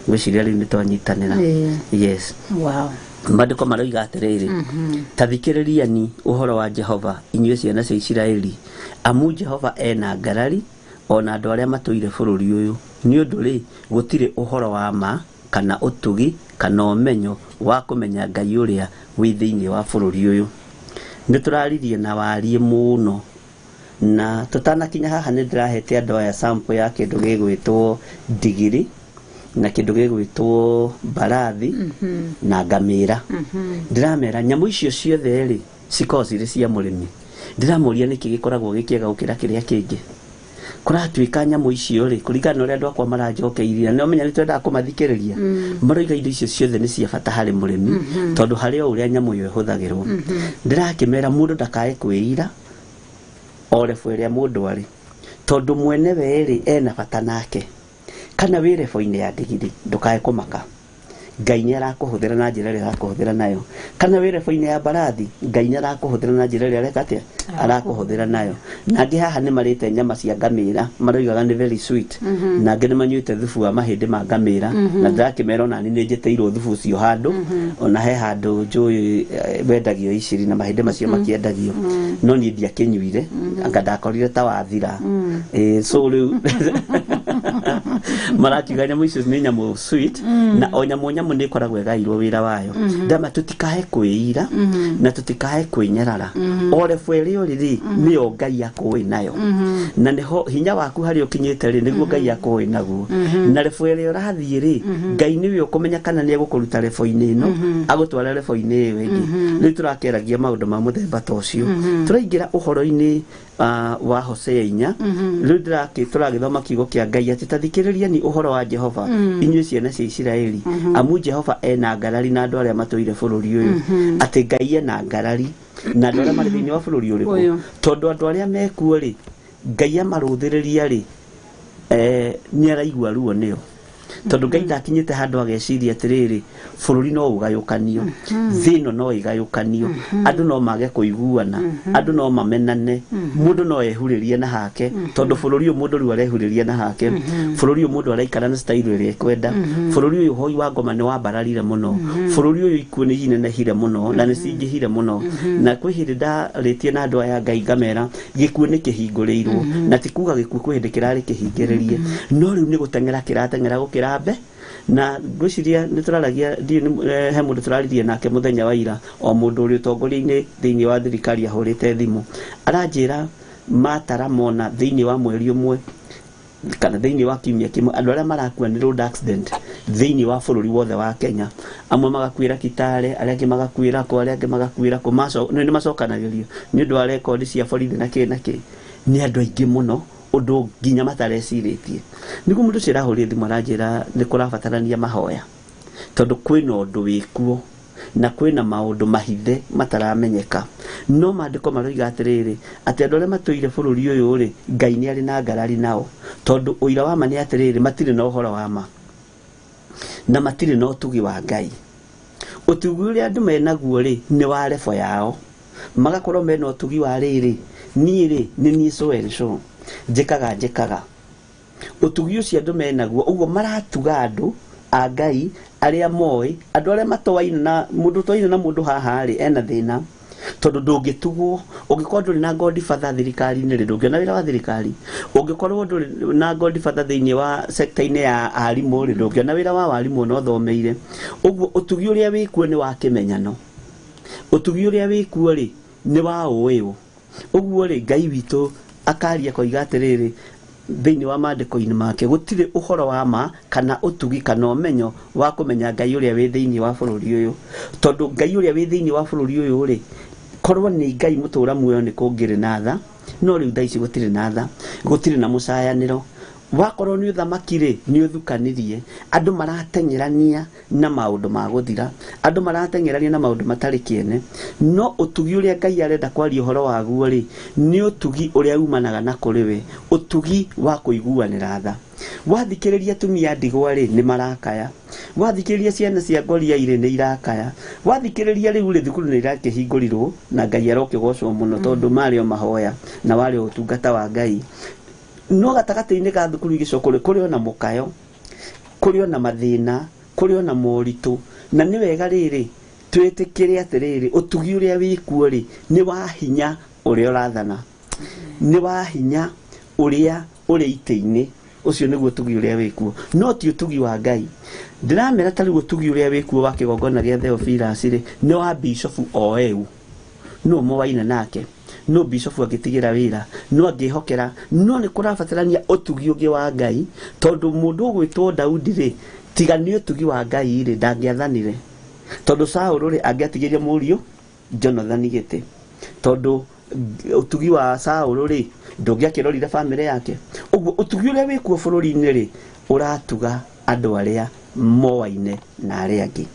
Ngwĩciria rĩu nĩ twanyitanĩra. Yes. Wow. Maandĩko maroiga atĩrĩrĩ, ta thikĩrĩriani ũhoro wa Jehova inyuĩ ciana cia Isiraeli, amu Jehova ena ngarari ona andũ arĩa matũire bũrũri ũyũ, nĩ ũndũ rĩ gũtirĩ ũhoro wa ma kana ũtugi kana ũmenyo wa kũmenya Ngai ũrĩa wĩ thĩinĩ wa bũrũri ũyũ. Nĩ tũraririe na warie mũno, na tũtanakinya haha nĩ ndĩrahete andũ aya sample ya kĩndũ gĩgwĩtwo ndigiri, na kĩndũ gĩgwĩtwo mbarathi na ngamĩra. Ndĩramera nyamũ icio ciothe rĩ cikoragwo cirĩ cia mũrĩmi. Ndĩramũria nĩkĩ gĩkoragwo gĩkĩega gũkĩra kĩrĩa kĩngĩ. Kũratuĩka nyamũ icio rĩ, kũringana na ũrĩa andũ akwa maranjokeirie, na ũmenya nĩ twendaga kũmathikĩrĩria, maroiga indo icio ciothe nĩ cia bata harĩ mũrĩmi, tondũ harĩ o ũrĩa nyamũ ĩyo ĩhũthagĩrwo. Ndĩrakĩmera mũndũ ndakae kwĩira o rebo ĩrĩa mũndũ arĩ, tondũ mwene we rĩ ena bata nake. Kana wĩ rebo-inĩ ya ndigiri ndũkae kũmaka, Ngai nĩ arakũhũthĩra na njĩra ĩrĩa arakũhũthĩra nayo. Kana wĩ rebo-inĩ ya mbarathi, Ngai nĩ arakũhũthĩra na njĩra ĩrĩa areka atĩa arakũhũthĩra nayo. Nangĩ haha nĩ marĩte nyama cia ngamĩra, maroigaga nĩ very sweet, nangĩ nĩ manyuĩte thubu wa mahĩndĩ ma ngamĩra, na ndĩrakĩmera ona nĩ njĩtĩirwo thubu ũcio handũ, ona he handũ njũĩ wendagio iciri na mahĩndĩ macio makĩendagio, no niĩ ndiakĩnyuire, anga ndakorire ta wathira. So rĩu marakiuga nyamũ icio nĩ nyamũ sweet, na o nyamũ nĩ ĩkoragwo ĩgaĩirwo wĩra wayo. Ndama tũtikahe kwĩira na tũtikahe kwĩnyarara, o rebo ĩrĩa ũrĩ nĩyo Ngai akũĩ nayo, na nĩho hinya waku harĩa ũkinyĩte rĩ nĩguo Ngai akũĩ naguo, na rebo ĩrĩa ũrathiĩ rĩ Ngai nĩwe ũkũmenya kana nĩ egũkũruta rebo-inĩ ĩno agũtwara rebo-inĩ ĩyo ĩngĩ. Rĩu tũrakĩaragia maũndũ ma mũthemba ta ũcio. Tũraingĩra ũhoro-inĩ wa Hosea 4, rĩu tũragĩthoma kiugo kĩa Ngai atĩ ta thikĩrĩriani ũhoro wa Jehova inyuĩ ciana cia Isiraeli, amu Jehova ena ngarari na andũ arĩa matũire bũrũri ũyũ. Atĩ Ngai ena ngarari na andũ arĩa marĩ thĩinĩ wa bũrũri ũrĩkũ, tondũ andũ arĩa mekuo rĩ Ngai amarũthĩrĩria rĩ nĩ araigua ruo nĩo tondu Ngai ndakinyite handu ageciria atiriri bururi no ugayukanio thino no igayukanio andu no mage kuiguana andu no mamenane mundu no ehuririe na hake tondu bururi uyu mundu riu arehuririe na hake bururi uyu mundu araikara na style ire kwenda bururi uyu hoi wa ngoma ni wambararire muno bururi uyu ikuo ni hinenehire muno na ni cingihire muno na kwi hindi ndaritie na andu aya Ngai ngamera gikuo ni kihinguriirwo na tikuga gikuo kwi hindi kirari kihingiririe no riu ni gutengera kiratengera gukira na gwiciria nituraragia he mundu turaririe nake muthenya wa ira o mundu uri utongoria-ini thiini wa thirikari ahurite thimu aranjira matara mona thiini wa mweri umwe kana thiini wa kiumia kimwe andu aria marakua ni road accident thiini wa bururi wothe wa Kenya amwe magakwira Kitale aria angi magakwira ko aria angi magakwira ko ni macokanagĩrio ni undu wa record cia borithi na ki ni andu aingi muno undu nginya matareciretie niguo mundu cirahurire thimu aranjira ni kurabatarania mahoya tondu kwina undu wikuo na kwina maundu mahithe mataramenyeka no mandiko maroiga atiriri ati andu aria matuire bururi uyu ri Ngai ni ari na ngarari nao tondu uira wa ma ni atiriri matire na uhoro wa ma na matire na utugi wa Ngai utugi uria andu menaguo ri ni wa lefo yao magakorwo mena utugi wa riri ni ri ni so njikaga utugi ucio andu menaguo uguo maratuga andu a Ngai aria moi andu aria matoaina na mundu toina na mundu haha ri ena thina tondu ndungitugwo ungikorwo nduri na godfather thirikari-ini ri ndungiona wira wa thirikari ungikorwo nduri na godfather thiini wa sector-ini ya arimu ri ndungiona wira wa arimu no thomeire uguo utugi uria wikuo ni wa kimenyano utugi uria wikuo ri ni wa uiu uguo ri Ngai witu akaria koiga atiriri thiini wa mandiko-ini make gutire uhoro wa ma kana utugi kana umenyo wa kumenya Ngai uria wi thiini wa bururi uyu tondu Ngai uria wi thiini wa bururi uyu ri korwo ni Ngai mutura muoyo ni kungire na tha no riu thaici gutire na tha gutire na mucayaniro wakorwo ni uthamaki ri ni uthukanirie andu maratengerania na maundu ma guthira andu maratengerania na maundu matari kiene no utugi uria Ngai arenda kwaria uhoro waguo ri ni utugi uria umanaga na kuriwe utugi wa kuiguanira tha wathikiriria tumia ndigwa ri ni marakaya wathikiriria ciana cia ngoria ire ni irakaya wathikiriria riu ri thukuru ni irakihingurirwo na Ngai arokigocwo muno tondu mario mahoya na wari utungata wa Ngai no gatagati-ini ga thukuru igicokore kuri ona mukayo kuri ona mathina kuri ona moritu na ni wega riri twitikire atiriri utugi uria wikuo ri ni wa hinya uria urathana ni wa hinya uria uri ite-ini ucio niguo utugi uria wikuo no ti utugi wa Ngai ndiramera tari utugi uria wikuo wa kigongona gia Theophilus ri ni wa bishop oeu no mowaina nake no bishop agitigira wira no angihokera no ni kurabatarania utugi ungi wa Ngai tondu mundu gwitwo Daudi ri tiga ni utugi wa Ngai ri ndangiathanire tondu Saul ri angiatigiria murio Jonathan gite tondu utugi wa Saul ri ndungiakirorire family yake uguo utugi uria wikuo bururi-ini ri uratuga andu aria moaine na aria angi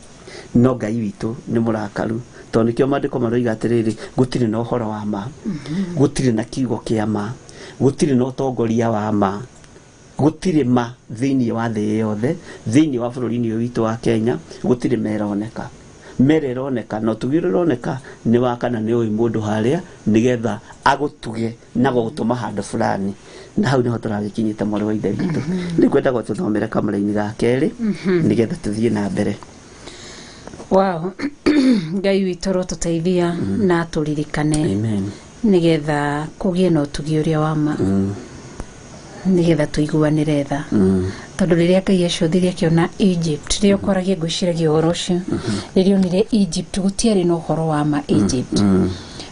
no Ngai witu ni murakaru tondu kio mandiko maroiga atiriri gutire na uhoro wa ma gutire na kiugo kia ma gutire na utongoria wa ma gutire ma thiini wa thii yothe thiini wa bururi-ini witu wa Kenya gutire meroneka mereroneka no tugironeka ni wa kana ni uyu mundu haria nigetha agutuge na gutuma handu fulani na hau niho turagikinyite mwari wa ithe witu ni kwenda gututhomera kamera-ini ga keri nigetha tuthie na mbere. Wow. Ngai witu rotuteithia na turirikane Amen nigetha kugie no tugi uria wa ma nigetha tuiguanire tha tondu riria Ngai acothirie akiona Egypt riria ukoragia ngwiciragia uhoro ucio riria onire Egypt gutiari no uhoro wa ma Egypt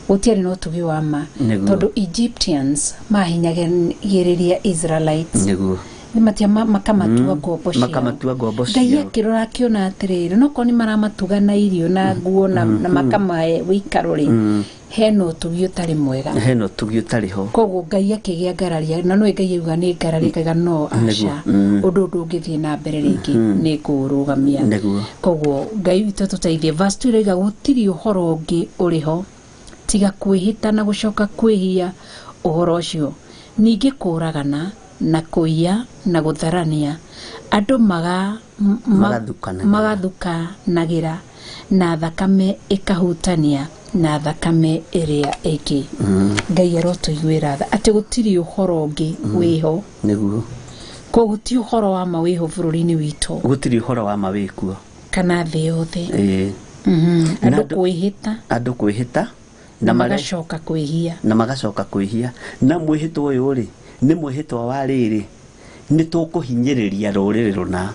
gutiari no tugi wa ma tondu Egyptians mahinyagiriria Israelites niguo matia makamatua ngombo cio Ngai akirora akiona atiriri no koni maramatuga na irio na nguo na makamae wikarori heno tugi utari mwega heno tugi utari ho koguo Ngai akigia ngararia na no Ngai yuga ni ngarari kaga no aca undu ndungithie na mbere ringi ni kurugamia koguo Ngai witu tuteithie verse 2 riga gutiri uhoro ungi uriho tiga kwihita na gucoka kwihia uhoro ucio ningi kuragana na kuiya na gutharania andu magathukanagira na thakame ikahutania na thakame iria iki Ngai arotuiguira tha ati gutiri uhoro ungi wiho niguo ko guti uhoro wa ma wiho bururi-ini witu gutiri uhoro wa ma wikuo kana thi yothe andu kwihita na magacoka kwihia na mwihito uyu ri ni mwihito wa riri ni tukuhinyiriria ruriri runa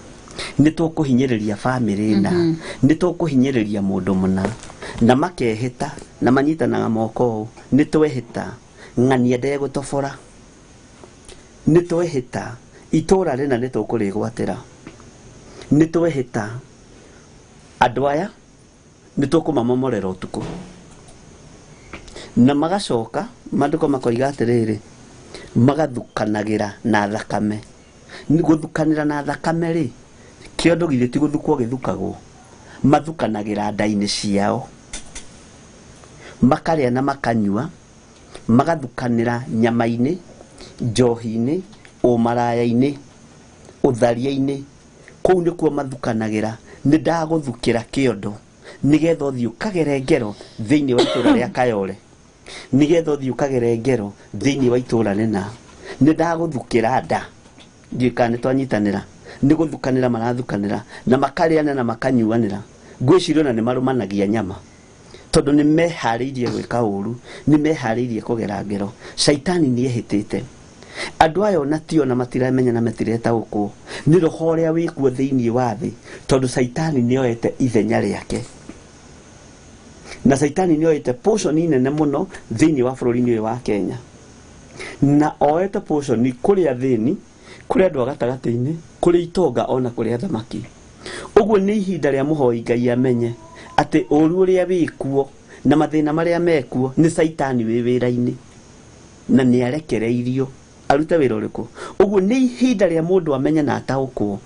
ni tukuhinyiriria family na ni tukuhinyiriria mundu muna na makehita na manyitanaga moko ni twehita ng'ania ndegutobora ni twehita itura rina ni tukurigwatira ni twehita andu aya ni tukumamomorera utuku na magacoka maandiko makoiga atiriri magathukanagira na thakame ni guthukanira na thakame ri kiondo githie ti guthukwo githukagwo mathukanagira ndaini ciao makaria na makanyua magathukanira nyama-ini njohi-ini umaraya-ini utharia-ini kou nikuo mathukanagira ni ndaguthukira kiondo nigetha uthii ukagere ngero thiini wa itura ria Kayole nigetha uthii ukagere ngero thiini wa itura rina ni ndaguthukira nda ndikane twanyitanira ni guthukanira marathukanira na makariana na makanyuanira ngwicirio na ni marumanagia nyama tondu ni mehariirie gwika uru ni mehariirie kugera ngero shaitani ni ehitite andu ayo na tio na matiramenya na matireta uko ni roho ria wikuo thiini wa thi tondu shaitani ni oete ithenya riake na shaitani ni oete portion nene muno thiini wa bururi-ini wa Kenya na oete portion ni kuria thini kuria andu agatagati-ini kuria itonga ona kuria thamaki uguo ni ihinda ria muhoi Ngai amenye ati uru uria wikuo na mathina maria mekuo ni shaitani wi wira-ini na ni arekereirio arute wira uriku uguo ni ihinda ria mundu amenye na ataukwo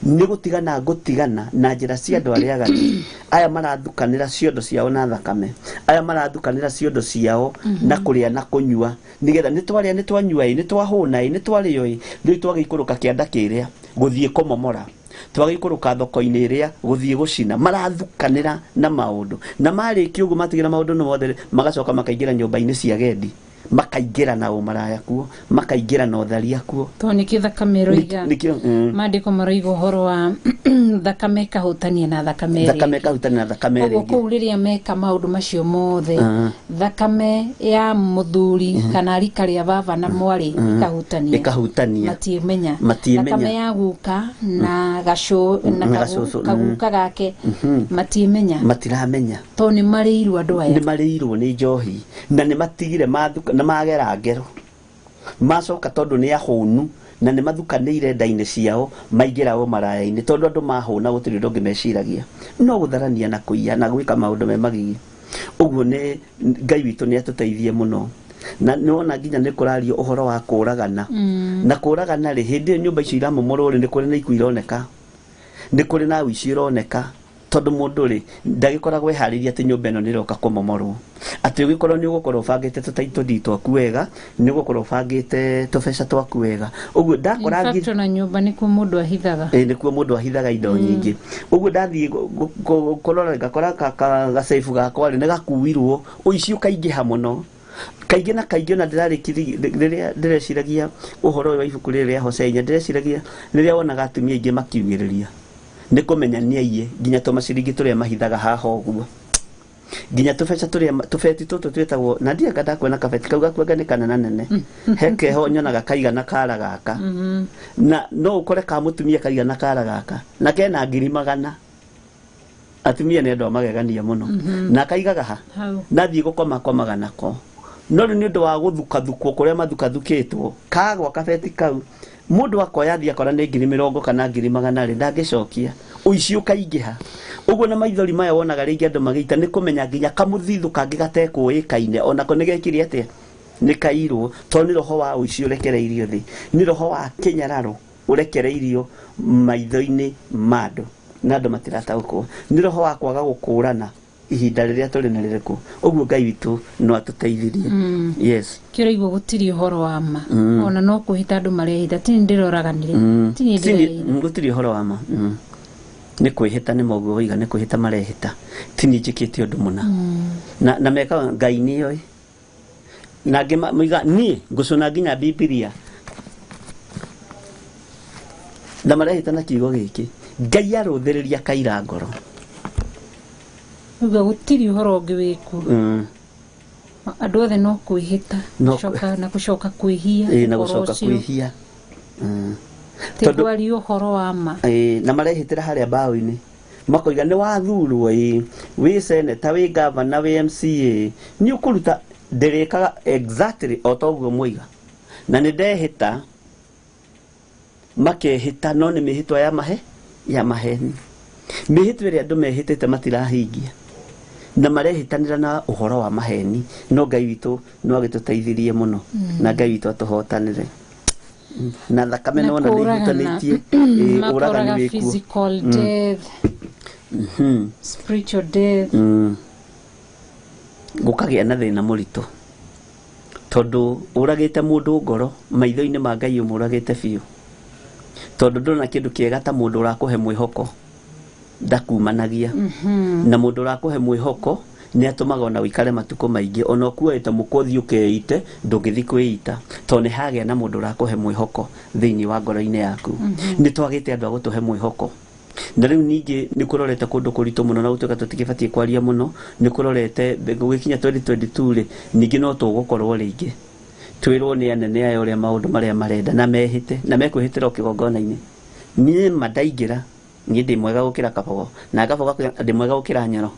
ni gutigana na njira cia andu aria agani aya marathukanira ciondo ciao na thakame aya marathukanira ciondo ciao na kuria na kunyua nigetha ni twaria ni twanyua ni twahuna ni twario ni twagikuruka kianda kiria guthie kumomora twagikuruka thoko-ini iria guthie gucina marathukanira na maundu na mariki uguo matigira maundu no mothe magacoka makaingira nyumba-ini cia gendi makaingira na umaraya kuo makaingira na utharia kuo to ni kithakame roiga maandiko maroiga uhoro wa thakame kahutania na thakame ri uguo riria meka maundu macio mothe thakame ya muthuri kana rika ria baba na mwari ikahutania matiemenya thakame ya guka na gacu na kaguka gake matiramenya to ni mariirwo andu aya ni mariirwo ni njohi na ni matigire na magera ngero macoka tondu ni ahunu na ni mathukanire ndaini ciao maingira o maraya-ini tondu andu mahuna gutiri ndongi meciragia no gutharania na kuiya na gwika maundu me magigi uguo ni Ngai witu ni atuteithie muno na niona nginya ni kurario uhoro wa kuragana na kuragana ri hindi nyumba icio iramomorwo ri ni kuri na ikuo ironeka ni kuri na wici ironeka tondu mundu ri ndagikoragwo ehariria ati nyumba ino ni roka kumomorwo ati ugikorwo ni ugukorwo bangite tutaito twaku wega ni ugukorwo bangite tubeca twaku wega uguo ndakora ngi na nyumba ni ku mundu ahithaga ni ku mundu ahithaga indo nyingi uguo ndathie korora ngakora ka save gakwa ri ni gakuirwo uici ukaingiha muno kaingi na riria ndireciragia uhoro wa ibuku riria Hosea ndireciragia riria wonaga atumia aingi makiugiriria ni kumenya ni aiye nginya tumaciringi turia mahithaga haha uguo nginya tubeca turia tubeti tutu twetagwo na ndia ngada kwena kabeti kau gakwega ni kana nene heke ho nyonaga kaiga na kara gaka na no ukore ka mutumia kaiga na kara gaka na kena 200 atumia ni andu magegania muno na kaigaga ha nathie gukoma komaga nako no ni ndu wa guthukathukwo kuria mathukathukitwo kagwa kabeti kau mundu akoya thia kora ni 70 kana 100 ri ndangicokia uici ukaingiha uguo na maithori maya wonaga ringi andu magita ni kumenya nginya kamuthithu kangi gatekuikaine ona ko nigekiri atia ni kairwo to ni roho wa uici urekereirio thi ni roho wa kinyararo urekereirio maitho-ini mandu na andu matirataukwo ni roho wa kwaga gukurana ihinda riria turi na ririku uguo Ngai witu no atuteithirie. Yes, kira igwo gutiri uhoro wa ma ona no kuhita andu marehita tini ndiroraganire tini gutiri uhoro wa ma ni kwihita ni moguo wiga ni kwihita marehita tini njikite undu muna na meka Ngai ni oi na ngiga ni ngucuna nginya Biblia na marehita na kiugo giki Ngai aruthiriria kaira ngoro uga gutiri uhoro ungi wiku andu othe no kwihita na gucoka kwihia na gucoka kwihia tegwari uhoro wa ma na marehitira haria bao-ini makoiga ni wathurwo wi senator wi governor wi MCA ni ukuruta ndirikaga exactly otoguo muiga na ni ndehita makehita no ni mihitwa ya maheni mihitwa ria andu mehitite matirahingia na marehitanira na uhoro wa maheni no Ngai witu no agituteithirie muno na Ngai witu atuhotanire na thakame no na nihutanitie uragani wiku physical death spiritual death gukagia na thina murito tondu uragite mundu ngoro maitho-ini ma Ngai umuragite biu tondu ndona kindu kiega ta mundu urakuhe mwihoko ndakumanagia na mundu urakuhe mwihoko ni atumaga ona wikare matuko maingi ona kuete mukothi ukeite ndungithi kwiita to ni hagia na mundu urakuhe mwihoko thiini wa ngoro-ini yaku ni twagite andu agutuhe mwihoko na riu ningi ni kurorete kundu kuritu muno na gutuka tutikibatie kwaria muno ni kurorete gugikinya 2022 ri ningi no tugukorwo ringi twirwo ni anene ayo ria maundu maria marenda na mehite na mekwihitira ukigongona-ini ni madaingira ni ndi mwega gukira kabogo na kabogo ndi mwega gukira nyoro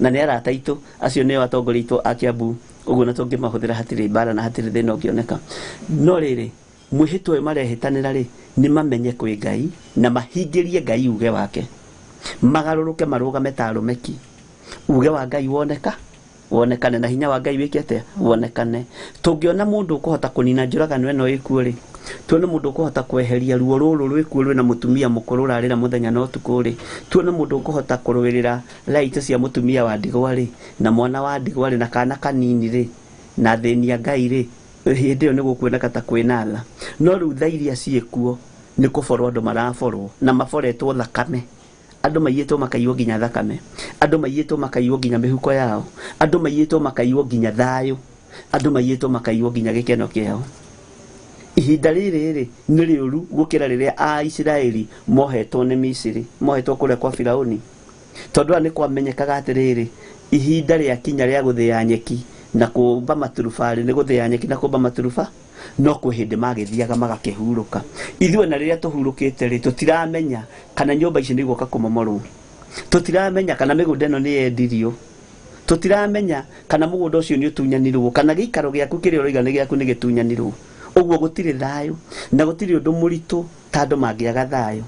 na ni arata itu acio ni atongoria itu a Kiambu uguo na tungimahuthira hatiri bara na hatiri thina ungioneka no riri mwihitwe marehitanira ri ni mamenye kwi Ngai na mahingirie Ngai uge wake magaruruke marugame ta arumeki uge wa Ngai wonekane na hinya wa Ngai wikete wonekane tungiona mundu kuhota kunina njuragano eno ikuo ri tuone mundu kuhota kweheria ruo ruru rwikuo rwina mutumia mukuru rarira muthenya no tuku ri tuone mundu kuhota kurwirira right cia mutumia wa ndigwa ri na mwana wa ndigwa ri na kana kanini ri na thenia Ngai ri hindi yo ni gukwoneka ta kwina tha no riu tha iria ciekuo ni kuborwo andu maraborwo na maboretwo thakame andu maiyitwo makaiywo nginya thakame andu maiyitwo makaiywo nginya mihuko yao andu maiyitwo makaiywo nginya thayo andu maiyitwo makaiywo nginya gikeno kiao ihinda riri ni riuru gukira riria a Israeli mohetwo ni Misiri mohetwo kure kwa Firauni tondu ni kwamenyekaga atiriri ihinda ria kinya ria guthia nyeki na kumba maturubari ni guthia nyeki na kumba maturuba no kuhinde magithiaga magakihuruka ithuwe na riria tuhurukite ri tutiramenya kana nyumba ici ni guka kumomorwo tutiramenya kana migunda ino ni yendirio tutiramenya kana mugunda ucio ni utunyanirwo kana giikaro giaku kiri oroiga ni giaku ni gitunyanirwo uguo gutiri thayo na gutiri undu muritu ta andu mangiaga thayo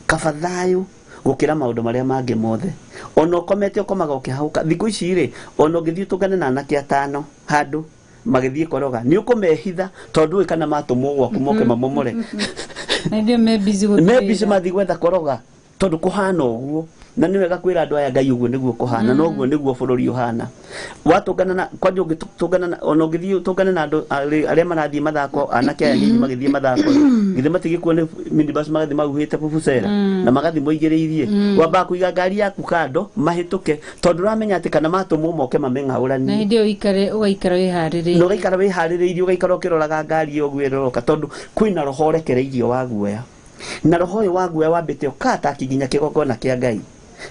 kaba thayo gukira maundu maria mangi mothe ona ukomete ukomaga ukihauka thiku ici ri ona ungithii tungane na anake atano handu magithii koroga ni ukumehitha tondu kana matumwo gwaku moke mamomore ndio mebizi mathi gwetha koroga tondu kuhana uguo na ni wega kwira andu aya Ngai uguo niguo kuhana no uguo niguo bururi uhana watungana na kwanje ungitungana ona ungithii tungane na andu aria marathii mathako anake aya nyinyi magithii mathako githe matigikuo ni minibus magathii maguhite bubucera na magathii moigiriirie wamba kuiga ngari yaku kando mahituke tondu ramenya ati kana matumwo moke mameng'aurani na ndio ugaikara wihaririirie no ugaikara wihaririirie ugaikara ukiroraga ngari yo gwiroroka tondu kwina roho rekereirio wa guoya na roho uyu wa guoya wambite ukata kiginya kigongona kia Ngai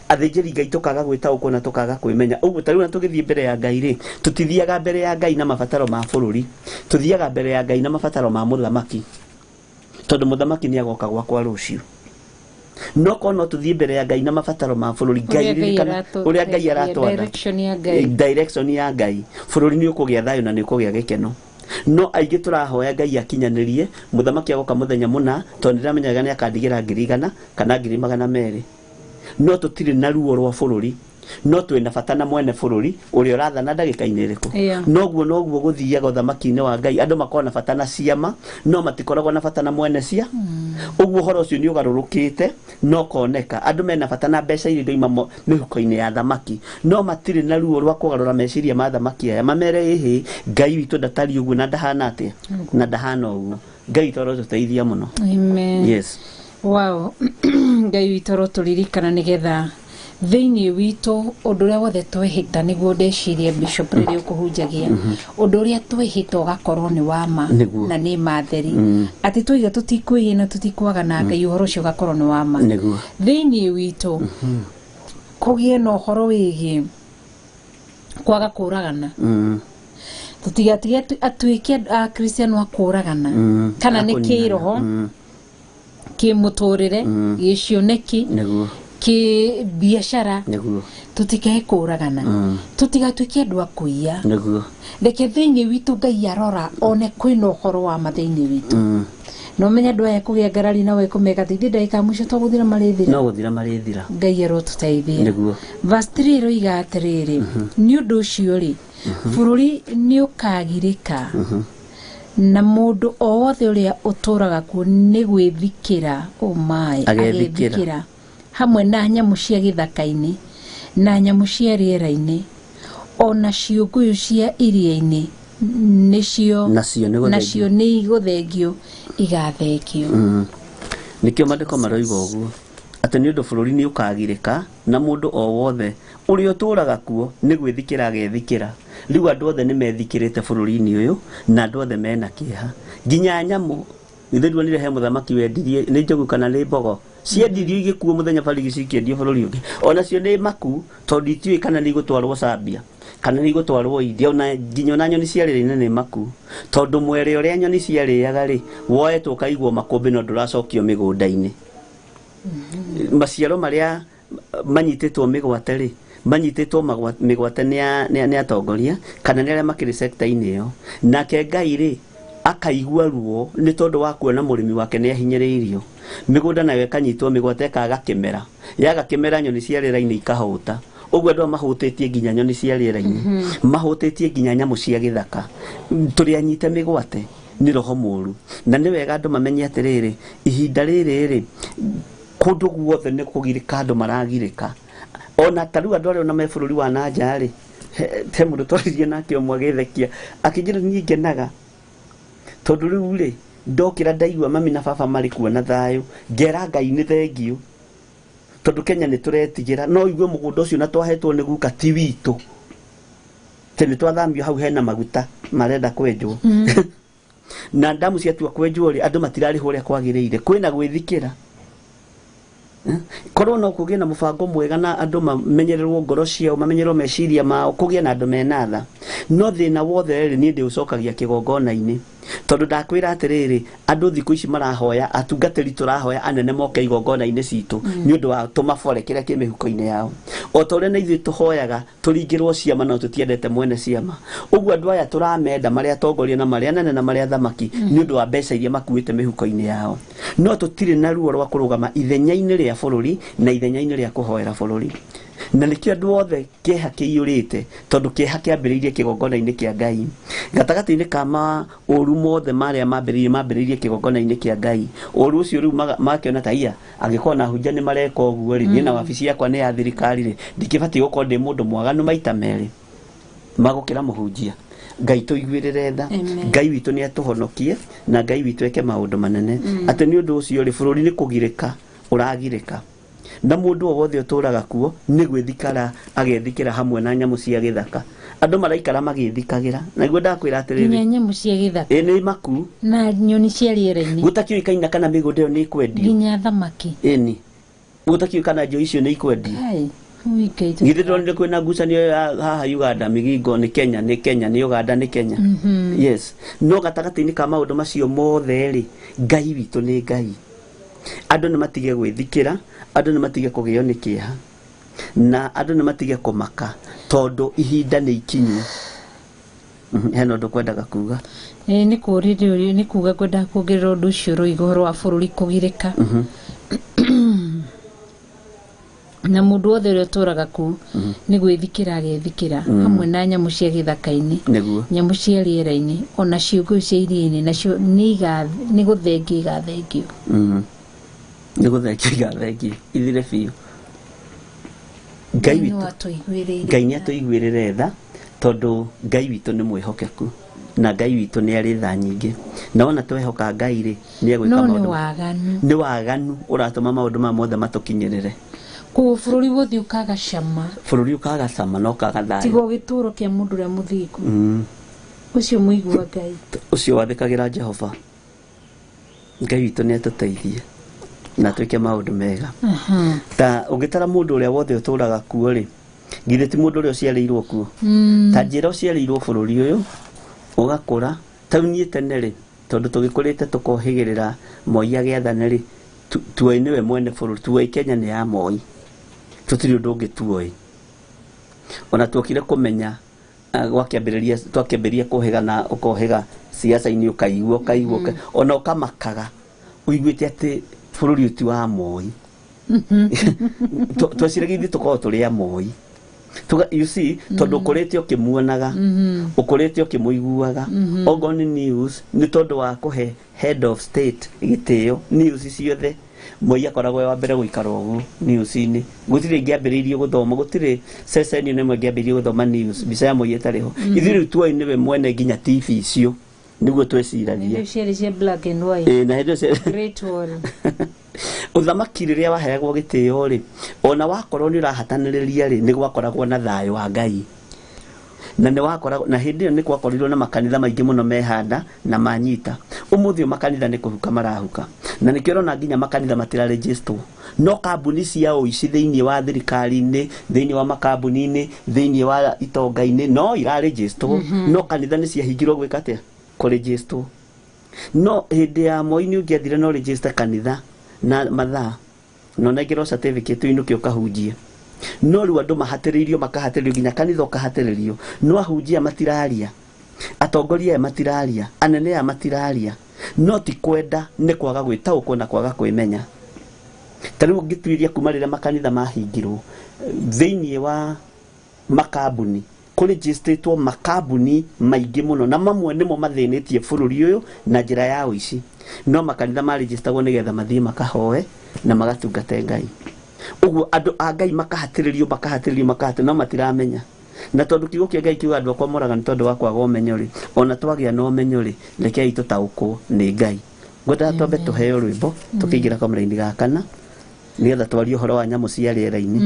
athinjiri Ngai tukaga gwitaukwo na tukaga kwimenya uguo tariu na tugithii mbere ya Ngai ri tutithiaga mbere ya Ngai na mabataro ma bururi tuthiaga mbere ya Ngai na mabataro ma muthamaki tondu muthamaki ni agoka gwakwa rucio no kono tuthii mbere ya Ngai na mabataro ma bururi Ngai ririkana uria Ngai aratwatha direction ya Ngai bururi ni ukugia thayo na ni ukugia gikeno no aingi turahoya Ngai akinyanirie muthamaki agoka muthenya muna tondu ndiramenyaga ni akandigira 100 kana 200 no tutiri na ruo rwa bururi no twina bata na mwene bururi uria urathana ndagika-ini iriku noguo guthiaga uthamaki-ini wa Ngai andu makona bata na ciama no matikoragwo na bata na mwene cia uguo horo ucio ni ugarurukite no koneka andu mena bata na mbeca iria ndoima mihuko-ini ya thamaki no matire na ruo rwa kugarura meciria ma thamaki aya mamere ihi Ngai witu ndatari uguo na ndahana atia na ndahana uguo Ngai toro tuteithia muno. Amen. Yes. Wow. Ngai witu ro turirikana nigetha thiini witu undu uria wothe twehita niguo ndeciria bishop rĩrĩa ukuhunjagia undu uria twehita ugakorwo ni wama na ni matheri ati twiga tutikwihina tutikwaga na Ngai uhoro ucio ugakorwo ni wama thiini witu kugie no horo wigi kwaga kuragana tutigatige atuike a Christian wa kuragana kana ni kiroho kimuturire gicioneki ki biashara tutikae kuragana tutigatuike andu akuia reke thiini witu Ngai arora one kwina uhoro wa mathiini witu no menya andu aya kugia ngarari na we kumeka thidi ndaika mucio to guthira marithira no guthira marithira Ngai aro tuteithie verse 3 roiga atiriri ni undu ucio ri bururi ni ukagirika na mundu o wothe uria uturaga ku ni gwithikira umai agethikira hamwe na nyamu cia githaka-ini na nyamu cia riera-ini ona ciuguyu cia iria-ini nacio ni iguthengio igathengio nikio mandiko maroiga uguo ati ni undu bururi ni ukagirika na mundu o wothe uria uturaga kuo ni gwithikira agethikira riu andu othe ni methikirite bururi-ini uyu na andu othe mena kieha nginya nyamu itherua nire he muthamaki wendirie ni njogu kana ni mbogo ciendirio igikuo muthenya barigi cikiendio bururi ungi ona cio ni maku tondu itiui kana ni igutwarwo Zambia kana ni igutwarwo India ona nginya na nyoni cia rĩera-inĩ ni maku tondu mwere uria nyoni ciarĩaga ri woetwo kaigwo makumbi no nduracokio migunda-ini maciaro maria manyititwo migwate ri manyititwo migwate ni atongoria kana ni aria makiri sector-ini iyo nake Ngai ri akaigua ruo ni tondu wa kuona murimi wake ni ahinyiriirio migunda nayo ikanyitwo migwate kaga kimera yaga kimera nyoni cia rĩera-inĩ ikahuta uguo andu mahutetie nginya nyoni cia rĩera-inĩ mahutetie nginya nyamu cia githaka turi anyite migwate ni roho muru na ni wega andu mamenye atiriri ihinda riri kundu guothe ni kugirika andu maragirika ona taru andu aria na mebururi wa nanja ri he mundu twaririe nake omwe gethekia akijira ni ngenaga tondu riu ri ndokira ndaigua mami na baba mari kuona thayo ngera Ngai ni thengio tondu Kenya ni turetigira no igwe mugunda ucio na twahetwo ni guka ti witu tene twathambio hau hena maguta marenda kwenjwo na ndamu ciatua kwenjwo ri andu matirari huria kwagiriire kwina gwithikira korwo no kugie na mubango mwega na andu mamenyererwo ngoro ciao mamenyererwo meciria mao kugie na andu mena tha no thina wothe ri ni ndi ucokagia kigongona-ini tondu ndakwira atiriri andu thiku ici marahoya atungatiri turahoya anene moke igongona-ini citu ni undu wa tumabore kiria ki mihuko-ini yao o tore na ithui tuhoyaga turingirwo ciama no tutiendete mwene ciama uguo andu aya turamenda maria atongoria na maria nene na maria thamaki ni undu wa mbeca iria makuite mihuko-ini yao no tutire na ruo rwa kurugama ithenya-ini ria bururi na ithenya-ini ria kuhoera bururi na nikio andu othe kieha kiiyurite tondu kieha kiambiriirie kigongona-ini kia Ngai gatagati-ini kama uru mothe maria mambiriirie kigongona-ini kia Ngai uru ucio riu makiona taia agikona na hunja ni mareka uguo ri na wabici yakwa ni ya thirikari ri ndikibati gukorwo ndi mundu mwaganu maita meri magukira muhunjia Ngai tuiguirire tha Ngai witu ni atuhonokie na Ngai witu eke maundu manene ati ni undu ucio ri bururi ni kugirika uragirika na mundu o wothe uturaga kuo ni gwithikara agethikira hamwe na nyamu cia githaka andu maraikara magithikagira na igwe ndakwira atiriri nyamu cia githaka ni maku na nyoni cia riera-ini gutakiuikaina kana migunda iyo ni ikwendio nginya thamaki ni gutakiuikana njo icio ni ikwendio githiro ndi kwina ngucanio haha Uganda migingo ni Kenya ni Uganda ni Kenya yes no gatagati-ini ka maundu macio mothe ri Ngai witu ni Ngai andu ni matige gwithikira andu ni matige kugio ni kieha na andu ni matige kumaka tondu ihinda ni ikinyu heno ndu kwendaga kuga ni kurire ni kuga kwenda kugerera undu ucio roigo wa bururi kugirika na mundu othe uria turaga ku ni gwithikira agethikira hamwe na nyamu cia githaka-ini nyamu cia riera-ini ona ciugo cia iria-ini nacio ni guthengia igathengio ni guthengia igathengio ithire biũ Ngai nĩ atũiguĩrĩre tha tondu Ngai witũ nĩ mwĩhokeku na Ngai witũ nĩ arĩ tha nyingĩ na ona twehoka Ngai rĩ nĩ egwĩka maũndũ nĩ waganu ũratũma maũndũ ma mothe matũkinyĩrĩre ku bururi buthi ukaga cama no kaga thayo tigo gituro kia mundu ria muthiku ucio muigua Ngai ucio wathikagira Jehova Ngai witũ nĩ atũteithie na twĩke maũndũ mega ta ũngĩtara mũndũ ũrĩa wothe ũtũraga kuo rĩ githĩ ti mũndũ ũrĩa ũciarĩirwo kuo ta njĩra ũciarĩirwo bũrũri ũyũ ũgakũra tauniĩ tene rĩ tondũ tũgĩkũrĩte tũkohĩgĩrĩra Moi agĩathane rĩ tuoi nĩwe mwene bũrũri tuoi Kenya nĩ ya Moi tũtirĩ ũndũ ũngĩ tuoi ona tuokire kũmenya twakĩambĩrĩria kũhĩga na ũkohĩga siasa-inĩ ũkaigua ona ũkamakaga ũiguĩte atĩ bũrũri ũti wa Moi tweciragia ithuĩ tũkoragwo tũrĩ a Moi you see tondu ukurite ukimuonaga ukurite ukimuiguaga ogo ni news ni tondu wa kuhe head of state gitio news ciothe Moi akoragwo wa mbere guikara ugu news ini gutire ngiambiriirie guthoma gutire ceceni nemwe ngiambiriirie guthoma news bica ya Moi etariho ithiru tuoi niwe mwene nginya TV icio niguo tweciragia ndio cia black and white na hĩndĩ cio great one uthamaki rĩrĩa waheagwo gĩtĩo rĩ ona wakorwo nĩ ũrahatanĩrĩria rĩ nĩ gwakoragwo na thayũ wa Ngai na nĩ wakoragwo na hĩndĩ ĩyo nĩ gwakorirwo na makanitha maingĩ mũno mehanda na manyita ũmũthĩ makanitha nĩ kũhuka marahuka na nĩkĩo ũrona nginya makanitha matira-register no kambuni cia ũici thĩinĩ wa thirikari-inĩ thĩinĩ wa makambuni-inĩ thĩinĩ wa itonga-inĩ no ira-register no kanitha nĩ ciahingirwo gwĩka atĩa kũ-register no hĩndĩ ya Moi nĩ ũngĩathire no register kanitha na mathaa no negero certificate inuke ukahunjia no riu andu mahatĩrĩirio makahatĩrĩrio nginya kanitha ukahatĩrĩrio no ahunjia matiraria atongoria matiraria anene a matiraria no ti kwenda nĩ kwaga gwĩtaũkwo na kwaga kwĩmenya tarĩu ngĩtuĩria kuma rĩrĩa makanitha mahingirwo thĩinĩ wa makambuni kũregistrĩtwo makambuni maingĩ mũno na mamwe nĩmo mathĩnĩtie bũrũri ũyũ na njĩra ya ũici no makanitha maregistragwo nĩgetha mathiĩ makahoe na magatungate Ngai ũguo andũ a Ngai makahatĩrĩrio no matiramenya na tondu kiugo kĩa Ngai kiuga andũ akwa moraga nĩ tondu wa kwaga ũmenyo rĩ ona twagĩa na ũmenyo rĩ rekei tũtaũkwo nĩ Ngai ngwenda twambe tũheo rwĩmbo tũkĩingĩra kamũra-inĩ ga kana nĩgetha twarie ũhoro wa nyamũ cia rĩera-inĩ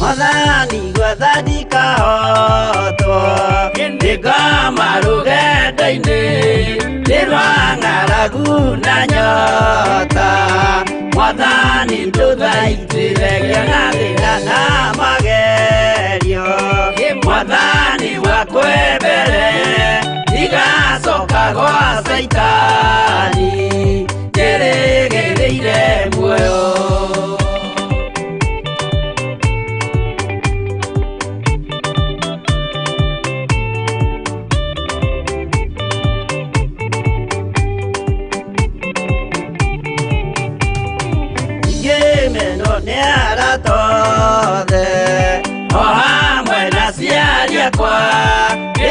Madani gwathani kahotwo Ndiga marugenda-inĩ Nĩrwa ng'aragu na nyota Mwathani ndũthaitĩrĩria na thĩna na magerio Mwathani wakwe mbere Igacoka gwa Saitani Njĩrĩgĩrĩire muoyo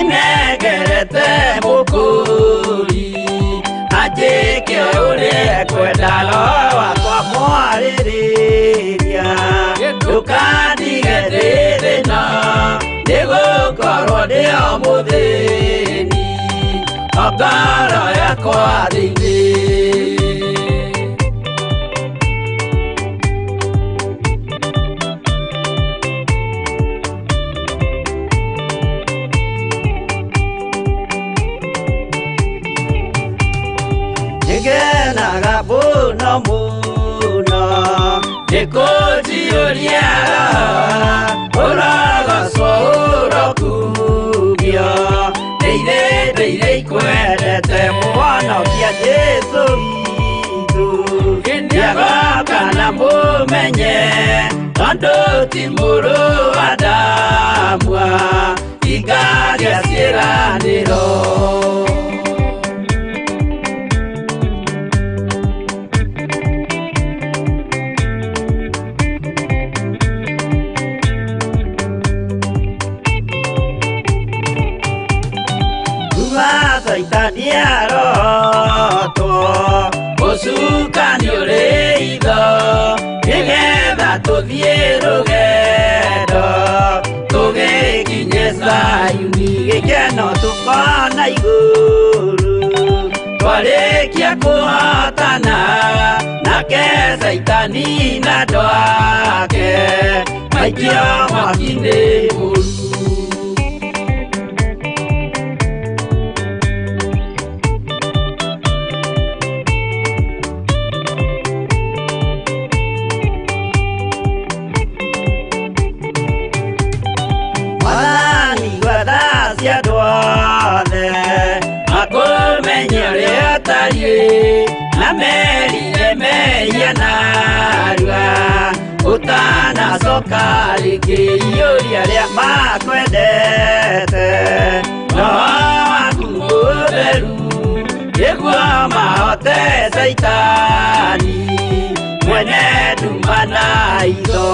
Inegerete mukuri Ajike ure kwenda lo wakwa mwarĩrĩria Ndukandige thĩna nĩgũkorwo ndĩ o mũthĩni Ngoro yakwa thĩinĩ Ngenaga muno muno Nĩkũnjiũria ũrogocwo ũrokugio Ndeire ikwendete mũhonokia Jesũ witũ Nĩagoka na mũmenye menye Ando timuru adamwa Igaria sieraniro Saitania roto Osuka ni oreido Egetha tuthiero gedo Tuge kinyesa yuni Gekeno tukona iguru Twarekia kuhatana Nake saitani na doake Maikio mwakinde muru Utana sokari kiyoria ria makwendete no akuberu yegwa mahote saitani mwene dumana ido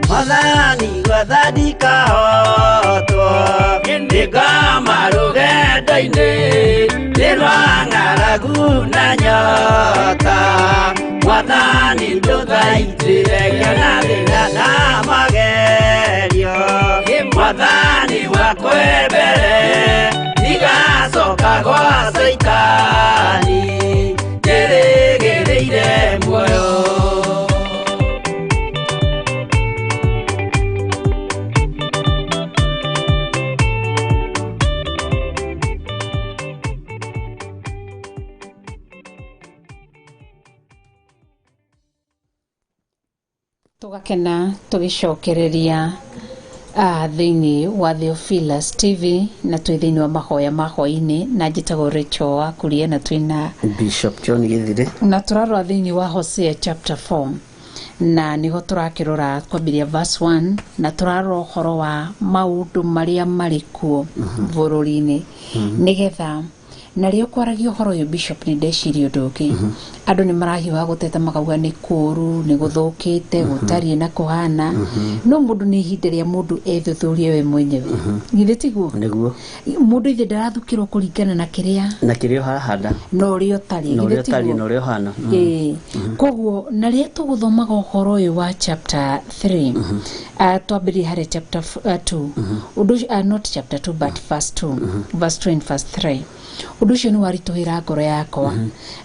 Madani wadadika hoto Indika marugeda ine Nirwanga raguna nyota Madani ndoda itire Kanalina na magerio Madani wakwebere Nigasoka kwa saitani Geregereire moyo Tugakena tugicokereria thiini wa Theophilus TV na twi thiini wa Mahoya Ma Hwai-ni na njitagwo Rachel wa kuria na twina Bishop John Githire na turarora thiini wa Hosea chapter 4 na niho turakirora kwambiria verse 1 na turarora horo wa maundu maria marikuo bururi-ini nigetha na rio kwaragio horo yo Bishop ni ndeciria undu ungi andu ni marahiwa guteta makauga ni kuru ni guthukite gutari na kuhana no mundu ni ihinda ria mundu ethuthurie we mwenyewe githe tiguo niguo mundu ithe ndarathukirwo kuringana na kiria harahanda no rio tari no rio hana koguo na ria tuguthomaga horo uyu wa chapter 3 twambiri hari chapter 2 not chapter 2 but verse 2 verse 2 and verse 3 undu ucio ni warituhira ngoro yakwa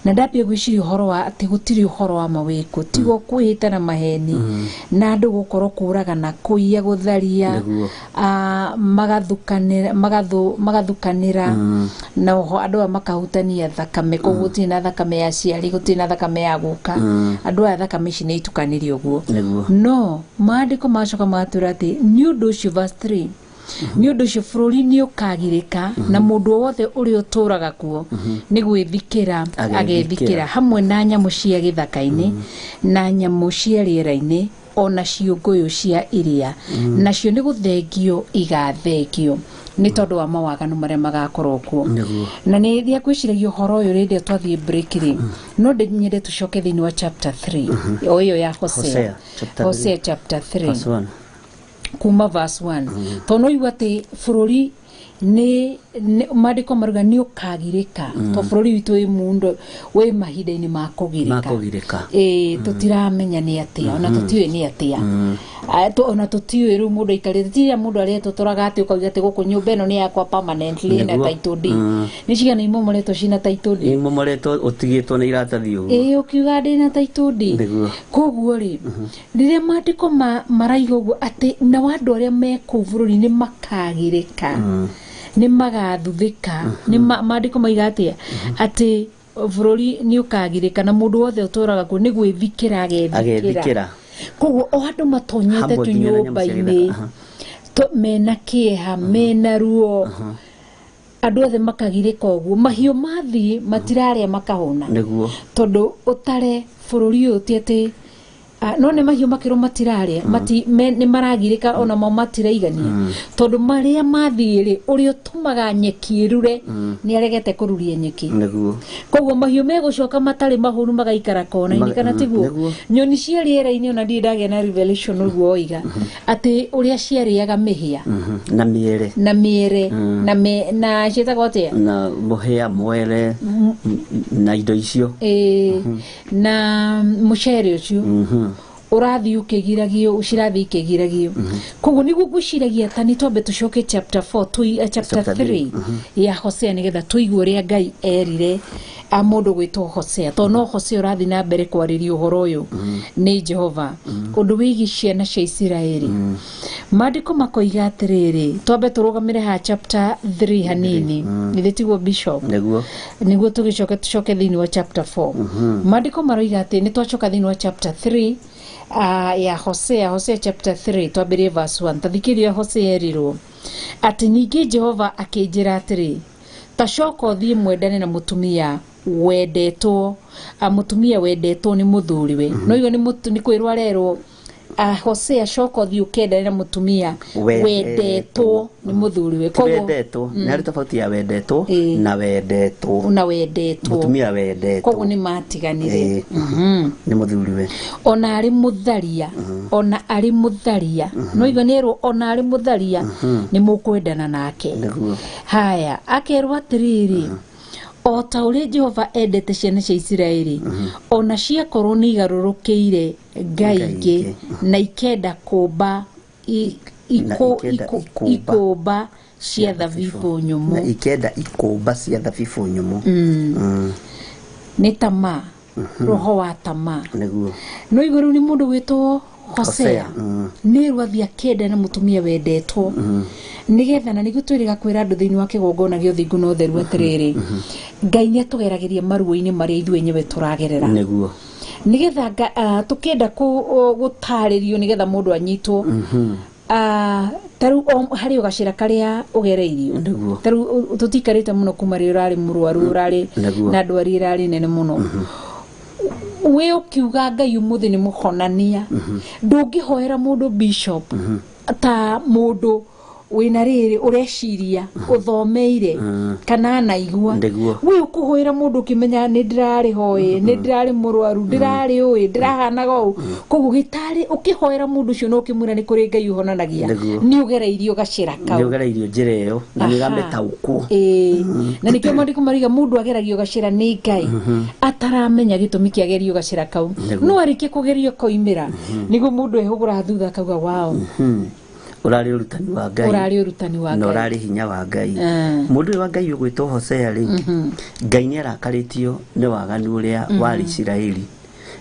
na ndambia gwiciria uhoro wa ati gutiri uhoro wa mawiku tigo kwihita na maheni na andu gukorwo kuraga na kuiya gutharia magathukanira na oho andu makahutania thakame koguti na thakame ya ciari guti na thakame ya guka andu a thakame ici ni itukaniri uguo no maandiko macoka matura ati ni undu ucio verse 3 ni undu ucio bururi ni ukagirika na mundu wothe uri uturaga kuo ni gwithikira agethikira hamwe na nyamu cia githaka-ini na nyamu cia riera-ini ona ciunguyu cia iria nacio ni guthengio igathengio ni tondu wa mawaganu maria magakorwo kuo na ni thia kwiciragia horo uyu rindi twathie break ri no ndinyende tucoke thiini wa chapter 3 oyo ya Hosea chapter 3 kuma verse 1 tono yuate bururi ni maandiko maruga ni ukagirika to bururi witu wi mundu we mahinda-ini makugirika tutiramenya ni atia ona tutiwe ni atia ona tutiwe ru mundu ikarite tiria mundu areto turaga ati ukauga ati guku nyumba ino ni yakwa permanently na title deed ni cigana imomoreto cina title deed imomoreto utigitwo ni iratathi uguo ukiuga ndi na title deed koguo ri riria maandiko maraiga uguo ati na wandu aria me ku bururi ni makagirika ni magathuthika ni maandiko maiga ati bururi ni ukagirika na mundu wothe uturaga ku ni gwithikira agethikira koguo o andu matonyete tu nyumba-ini mena kieha mena ruo andu othe makagirika uguo mahiu mathi matiraria makahona niguo tondu utare bururi uyu tiete no ne mahiu makiro matiraria ni maragirika ona mo matiraigania tondu maria mathire uri utumaga nyeki irure ni aregete kururia nyeki niguo koguo mahiu megucoka matari mahuru magaikara kona ini kana tiguo nyoni cia riera-ini ona ndiragia na revelation uguo oiga ati uria ciariaga mihia na miere na cietagwo atia na muhea mwere na indo icio na mucere ucio urathi ukigiragio ucirathi ikigiragio koguo niguo gwiciragia tani twambe tucoke chapter 4 chapter 3 ya Hosea nigetha tuigue uria Ngai erire a mundu gwitwo Hosea to no Hosea urathi na mbere kwariria uhoro uyu ni Jehova undu wigi ciana cia Isiraeli maandiko makoiga atiriri twambe turugamire ha chapter 3 hanini nithitiguo bishop niguo tucoke thiini wa chapter 4 maandiko maroiga ati ni twacoka thiini wa chapter 3 ya Hosea chapter 3 twambirie verse 1 tathikiria Hosea erirwo ati nyingi Jehova akinjira atiri tacoka uthie mwendane na mutumia wendetwo mutumia wendetwo ni muthuriwe no igo ni kwirwo arerwo Hosea coka thi ukenda na mutumia wendetwo ni muthuriwe koguo wendetwo na tofauti ya wendetwo na wendetwo mutumia wendetwo koguo ni matiganire ni muthuriwe ona ari mutharia no igo nerwo ona ari mutharia ni mukwendana nake haya akerwa atiriri o ta uri Jehova endete ciana cia Isiraeli ona ciakorwo ni igarurukiire Ngai na ikenda kumba ikumba cia thabibu nyumu na ikenda ikumba cia thabibu nyumu ni tama roho wa tama niguo no iguru ni mundu gwitwo Hosea ni rwathia kenda na mutumia wendetwo nigetha na niguo twiriga kwira andu thiini wa kigongona gio thingu no theru atiriri Ngai ni atugeragiria maruo-ini maria ithuĩ nyewe turagerera niguo nigetha tukenda gutaririo nigetha mundu anyitwo taru hari ugacira karia ugereirio taru tutikarite muno kumari urari murwaru urari na ndwari irari nene muno we ukiuga Ngai umuthi ni muhonania ndungihoera mundu bishop ta mundu wina riri ureciria uthomeire kana naigua we ukuhoera mundu kimenya ni ndirari hoye ni ndirari murwaru ndirari oi ndirahanaga u koguo gitari ukihoera mundu cio no kimwira ni kuri Ngai uhonanagia ni ugereirio gacira kau ni ugereirio njira iyo na ni gametauku na nikio mandiko mariga mundu ageragio gacira ni Ngai ataramenya gitumi kiagerio gacira kau no arikie kugerio koimira niguo mundu ehugura thutha kauga wao urari urutani wa Ngai no urari hinya wa Ngai mundu wa Ngai ugwitwo Hosea ri Ngai ni arakariitio ni waganu uria wa Isiraeli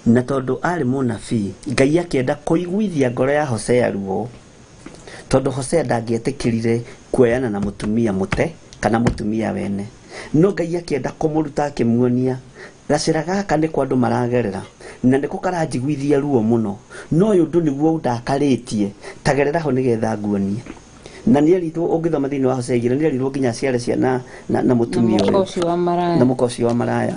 na tondu ari munabii Ngai akienda kuiguithia ngoro ya Hosea ruo tondu Hosea ndangietikirire kuoyana na mutumia mute kana mutumia wene no Ngai akienda kumuruta akimuonia gacira gaka ni kwa andu maragerera na niko karanjiguithia ruo muno no uyu ndu niguo ndakaritie tagerera ho nigetha nguonie na ni eritwo ungithoma thiini wa Hosea ni eritwo nginya ciare ciana na mutumia na mukoci wa maraya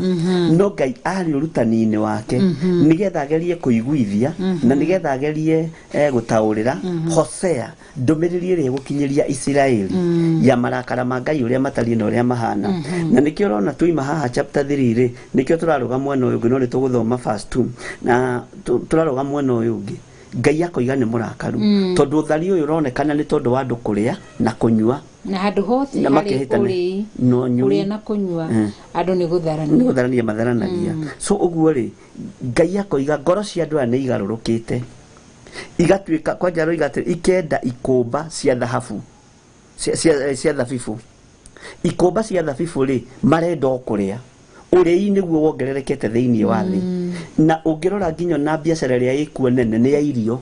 no Ngai ari urutani-ini wake nigetha agerie kuiguithia na nigetha agerie gutaurira Hosea ndumiriri iri gukinyiria Isiraeli ya marakara ma Ngai uria matari na uria mahana na nikio rona tuima haha chapter 3 ri nikio turaruga mwena uyu no ri tuguthoma verse 2 na turaruga mwena uyu ungi Ngai akoiga ni murakaru tondu uthari uyu uronekana ni tondu wa andu kuria na kunyua na handu hothe hari uri kuria na kunyua andu ni gutharania matharanagia so uguo ri Ngai akoiga ngoro cia andu aya ni igarurukite igatuika kwa njaro igatiri ikenda ikumba cia thahabu cia thabibu ikumba cia thabibu ri marenda kuria urei niguo wongererekete thiini wa thi na ungirora nginya na biacara ria ikuo nene ni ya irio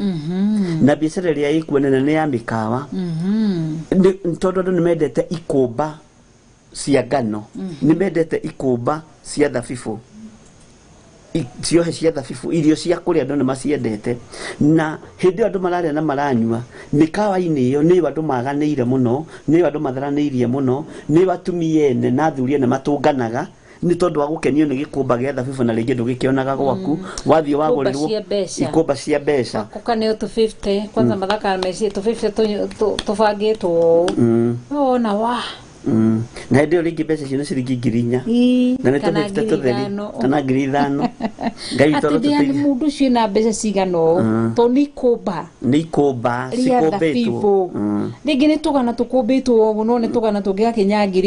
na biacara ria ikuo nene ni ya mikawa tondu andu nimendete ikumba cia ngano nimendete ikumba cia thabibu ciohe cia thabibu irio cia kuria andu ni maciendete na hindi andu mararia na maranyua mikawa-ini iyo ni andu maganiire muno ni andu matharaniirie muno ni atumia ene na athuri ene matunganaga ni tondu wa gukenio ni gikumba gia thabibu na ringi ndugikionaga gwaku wathio wagurirwo ikumba cia mbeca ukane 250 kwanza mathaka meci 250 tubangitwo ona wa na hindi ringi mbeca cio ni ciringi 4,000 na ni tubifite tutheri kana 5,000 ngai toro tutheri mundu cio na mbeca cigano to ni ikumba cikumbitwo ringi ni tugana tukumbitwo uguo no ni tugana tungiga kinya 1,000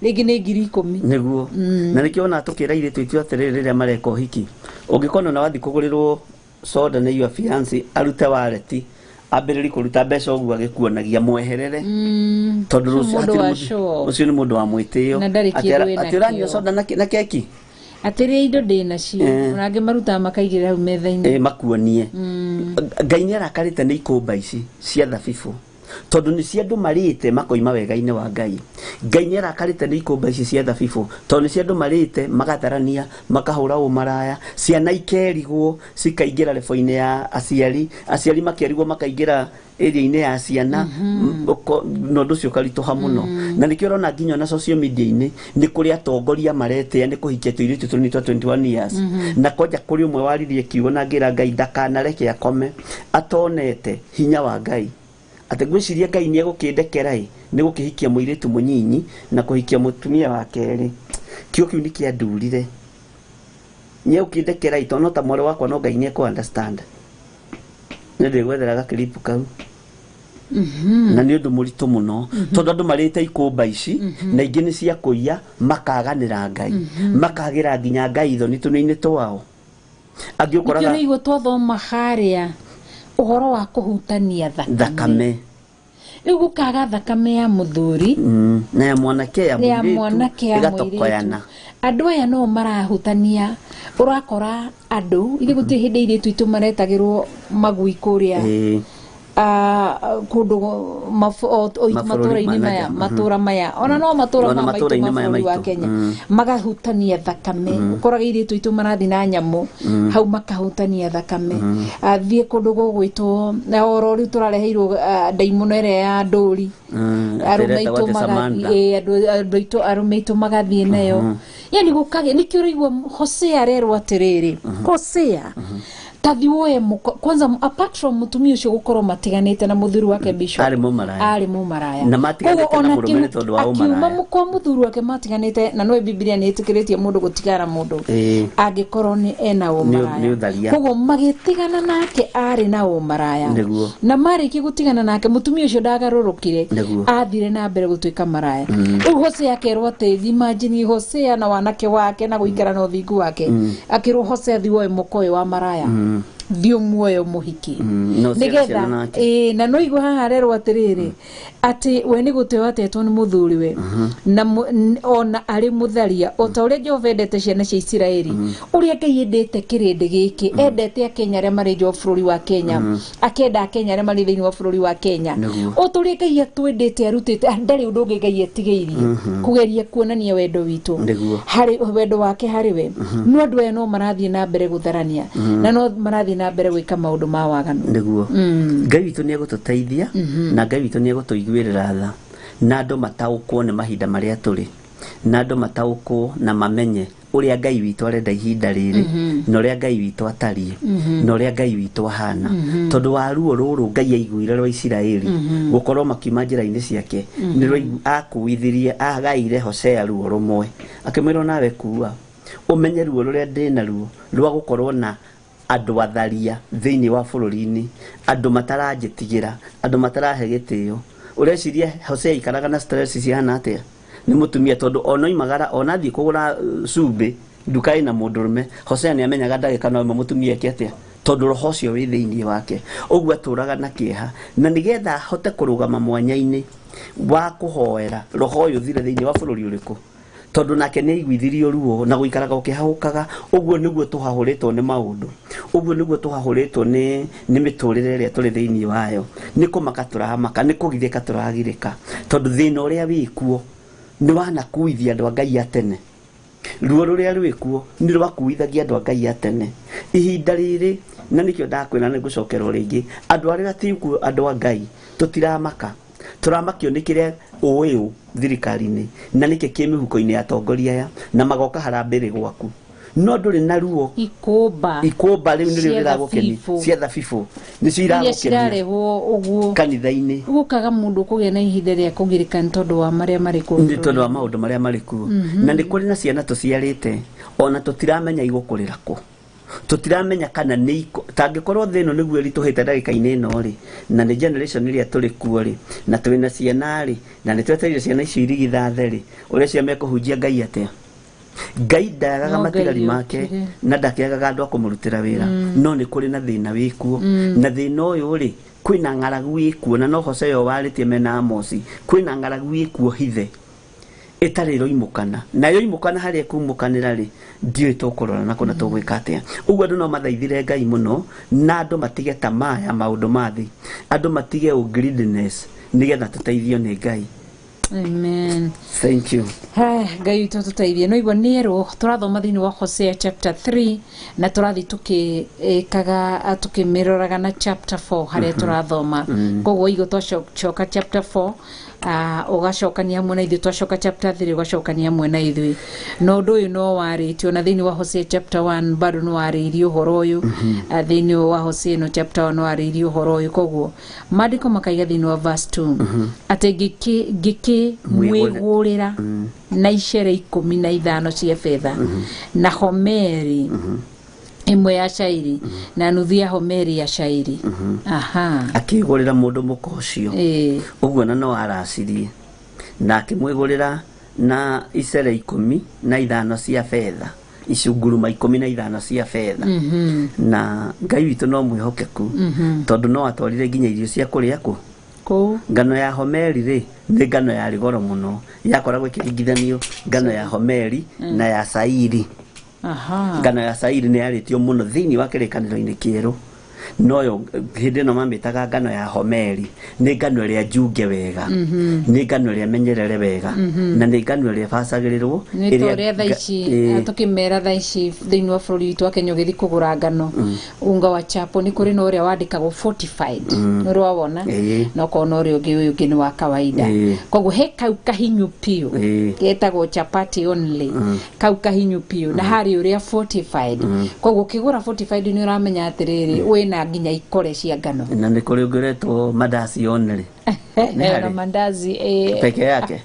ringi ni 10,000 niguo na nikio ona tukira ire twitio atiriri riria mareka uhiki ungikona na wathi kugurirwo soda ni your fiance arute wallet ambiriri kuruta mbeca uguo agikuonagia mweherere tondu ucio ni mundu wa mwitio atiranyua soda na keki atiri indo ndina cio onange maruta makaigira hau metha-ini makuonie ngai ni arakarite ni ikumba ici cia thabibu tondu ni cia andu marite makoima wega-ini wa ngai ngai ni arakarite ni ikumba ici cia thabibu tondu ni cia andu marite magatharania makahura umaraya ciana ikerigwo cikaingira lebo-ini ya aciari makerigwo makaingira area-ini ya ciana no nducio karituha muno na nikio rona nginya na social media-ini ni kuri atongoria marete ni kuhikia tuiritu tuni twa 21 years na koja kuri umwe waririe kiugo na ngira ngai ndakanareke akome atonete hinya wa ngai ate gwiciria ngai ni egukindekera ni gukihikia muiritu munyinyi na kuhikia mutumia wa keri kio kiu ni kia ndurire ni ukindekera itono ta mwari wakwa no ngai ni ku understand ni ndigwetheraga clip kau na ni undu muritu muno tondu andu marite ikumba ici na ingi ni cia kuiya makaganira ngai makagira nginya ngai thoni tunini twao angi ukoraga ni igwo twathoma haria uhoro wa kuhutania thakame igukaga thakame ya muthuri na ya mwanake ya muritu igatokoyana andu aya no marahutania urakora andu ile guti hindi ile twitu maretagirwo magui kuria kundu matura maya ona no matura maitu wa Kenya magahutania thakame ukoraga ile twitu marathi na nyamu hau makahutania thakame athie kundu gugwitwo na oro riu turareheirwo ndaimuno ere ya nduri arumeitu magathie nayo yani gukage nikio rigwo Hosea rero atiriri Hosea tathiwoe kwanza apart from mutumia ucio gukorwo matiganite na muthuri wake Bishop ari mumaraya na matiganite na murumene tondu wa umaraya akiuma kwa muthuri wake matiganite na no Biblia ni itikiritie mundu gutigara mundu angikorwo ni ena umaraya koguo magitigana nake ari na umaraya na mariki gutigana nake mutumia ucio ndagarurukire athire na mbere gutuika maraya Hosea akerwo ati imagine Hosea na wanake wake na guikara na uthingu wake akirwo Hosea thiwoe mukoyo wa maraya thio muoyo muhiki nigetha na no igwa haha rero atiriri ati we ni guteo atetwo ni muthuriwe na ona ari mutharia ota uria Jehova endete ciana cia Isiraeli uria Ngai endete kirindi giki endete akenya aria mari jo bururi wa Kenya akenda akenya aria mari thiini wa bururi wa Kenya ota uria Ngai atwendete arutite ndari undu ungi Ngai atigeirie kugeria kuonania wendo witu hari wendo wake hari we no andu aya no marathie na mbere gutharania na no marathie na mbere gwika maundu ma waganu niguo Ngai witu ni egututeithia na Ngai witu ni egutuiguirira tha na andu mataukwo ni mahinda maria turi na andu mataukwo na mamenye uria Ngai witu arenda ihinda riri na uria Ngai witu atarie na uria Ngai witu ahana tondu wa ruo ruru Ngai aiguire rwa Isiraeli gukorwo makiuma njira-ini ciake ni rwa akuithirie agaire Hosea ruo rumwe akimwira nawe kuua umenye ruo ruria ndina ruo rwa gukorwo na andu atharia thiini wa bururi-ini andu matarajitigira andu matarahe gitio ureciria Hosea ikaraga na stress ciana atia ni mutumia tondu ona imagara ona thii kugura cumbi nduka ina mundurume Hosea ni amenyaga ndagika no mutumia yake atia tondu roho cio wi thiini wake uguo aturaga na kieha na nigetha hote kurugama mwanya-ini wa kuhoera roho uyu thire thiini wa bururi uriku tondu nake ni igwithirio ruo na guikaraga ukihahukaga uguo niguo tuhahuritwo ni maundu uguo niguo tuhahuritwo ni miturire iria turi thiini wayo ni kumaka turahamaka ni kugithika turagirika tondu thina uria wikuo ni wana kuithia andu Ngai atene ruo ruria rwikuo ni rwakuithagia andu a Ngai atene ihinda riri na nikio ndakwira ni gucokerwo ringi andu aria atiku andu a Ngai tutiramaka turamakio ni kiria uyu thirikari-ini na niki kimihuko-ini ya atongoria aya na magoka harambiri gwaku no nduri na ruo ikumba riu ni riragukeni cia thabibu ni ciragukeni uguo kanitha-ini gukaga mundu kugia na ihinda ria kugirikana tondu wa maria mari ku ni tondu wa maundu maria mari ku na ni kuri na ciana tuciarite ona tutiramenya igukurira ku tutiramenya kana ni tangikorwo thino niguo rituhite ndagika-ini ino ri na ni generation iria turi kuo ri na turi na ciana ri na ni twetereire ciana icio irigithathe ri uria cia mekuhunjia Ngai atia Ngai ndagaga matigari make na ndakiagaga andu akumurutira wira no ni kuri na thina wikuo na thina uyu ri kwina ng'aragu ikuo na no Hosea waritie mena Amosi kwina ng'aragu ikuo hithe itari roimukana na yoimukana haria kumukanira ri ndiwe tukurora na kuna tugwika atia uguo andu no mathaithire Ngai muno na andu matige tamaa ya maundu mathi andu matige greediness nigetha tuteithio ni Ngai. Amen. Thank you. Ngai witu tuteithie no igwa nero turathoma thiini wa Hosea chapter 3 na turathi tukikaga tukimeroraga na chapter 4 haria turathoma koguo igo twacoka chapter 4 ugacokania hamwe na ithuĩ twacoka chapter 3 ugacokania hamwe na ithuĩ no ũndũ ũyũ no warĩtio na thĩinĩ wa Hosea chapter 1 bado no warĩirie ũhoro ũyũ thĩinĩ wa Hosea no chapter 1 no warĩirie ũhoro ũyũ koguo maandĩko makaiga thĩinĩ wa verse 2 atĩ ngĩkĩmwĩgũrĩra na icere 15 cia betha na homeri imwe ya shairi na nuthu ya homeri ya shairi akigurira mundu mukocio uguo na no aracirie na akimwigurira na icere 15 cia betha icunguruma 15 cia betha na Ngai witu no mwihokeku tondu no atwarire nginya irio cia kuria ku ngano ya homeri ri ni ngano ya rigoro muno yakoragwo ikiringithanio ngano ya homeri na ya sairi ngano ya sairi ni yaritio muno thiini wa kirikaniro-ini kieru noyo hindi no mamitaga ngano ya homeri ni ngano iria njunge wega ni ngano iria menyerere wega na ni ngano iria bacagirirwo iria thaici tukimera thaici thiini wa bururi witu wa Kenya ugithi kugura ngano unga wa chapo ni kuri no uria wandikagwo fortified no rwawona no kono uri ungi ni wa kawaida koguo he kau kahinyu piu getagwo chapati only kau kahinyu piu na hari uria fortified koguo kigura fortified ni uramenya atiriri wina nginya ikore cia ngano na ni kuri ungiretwo mandazi only na mandazi peke yake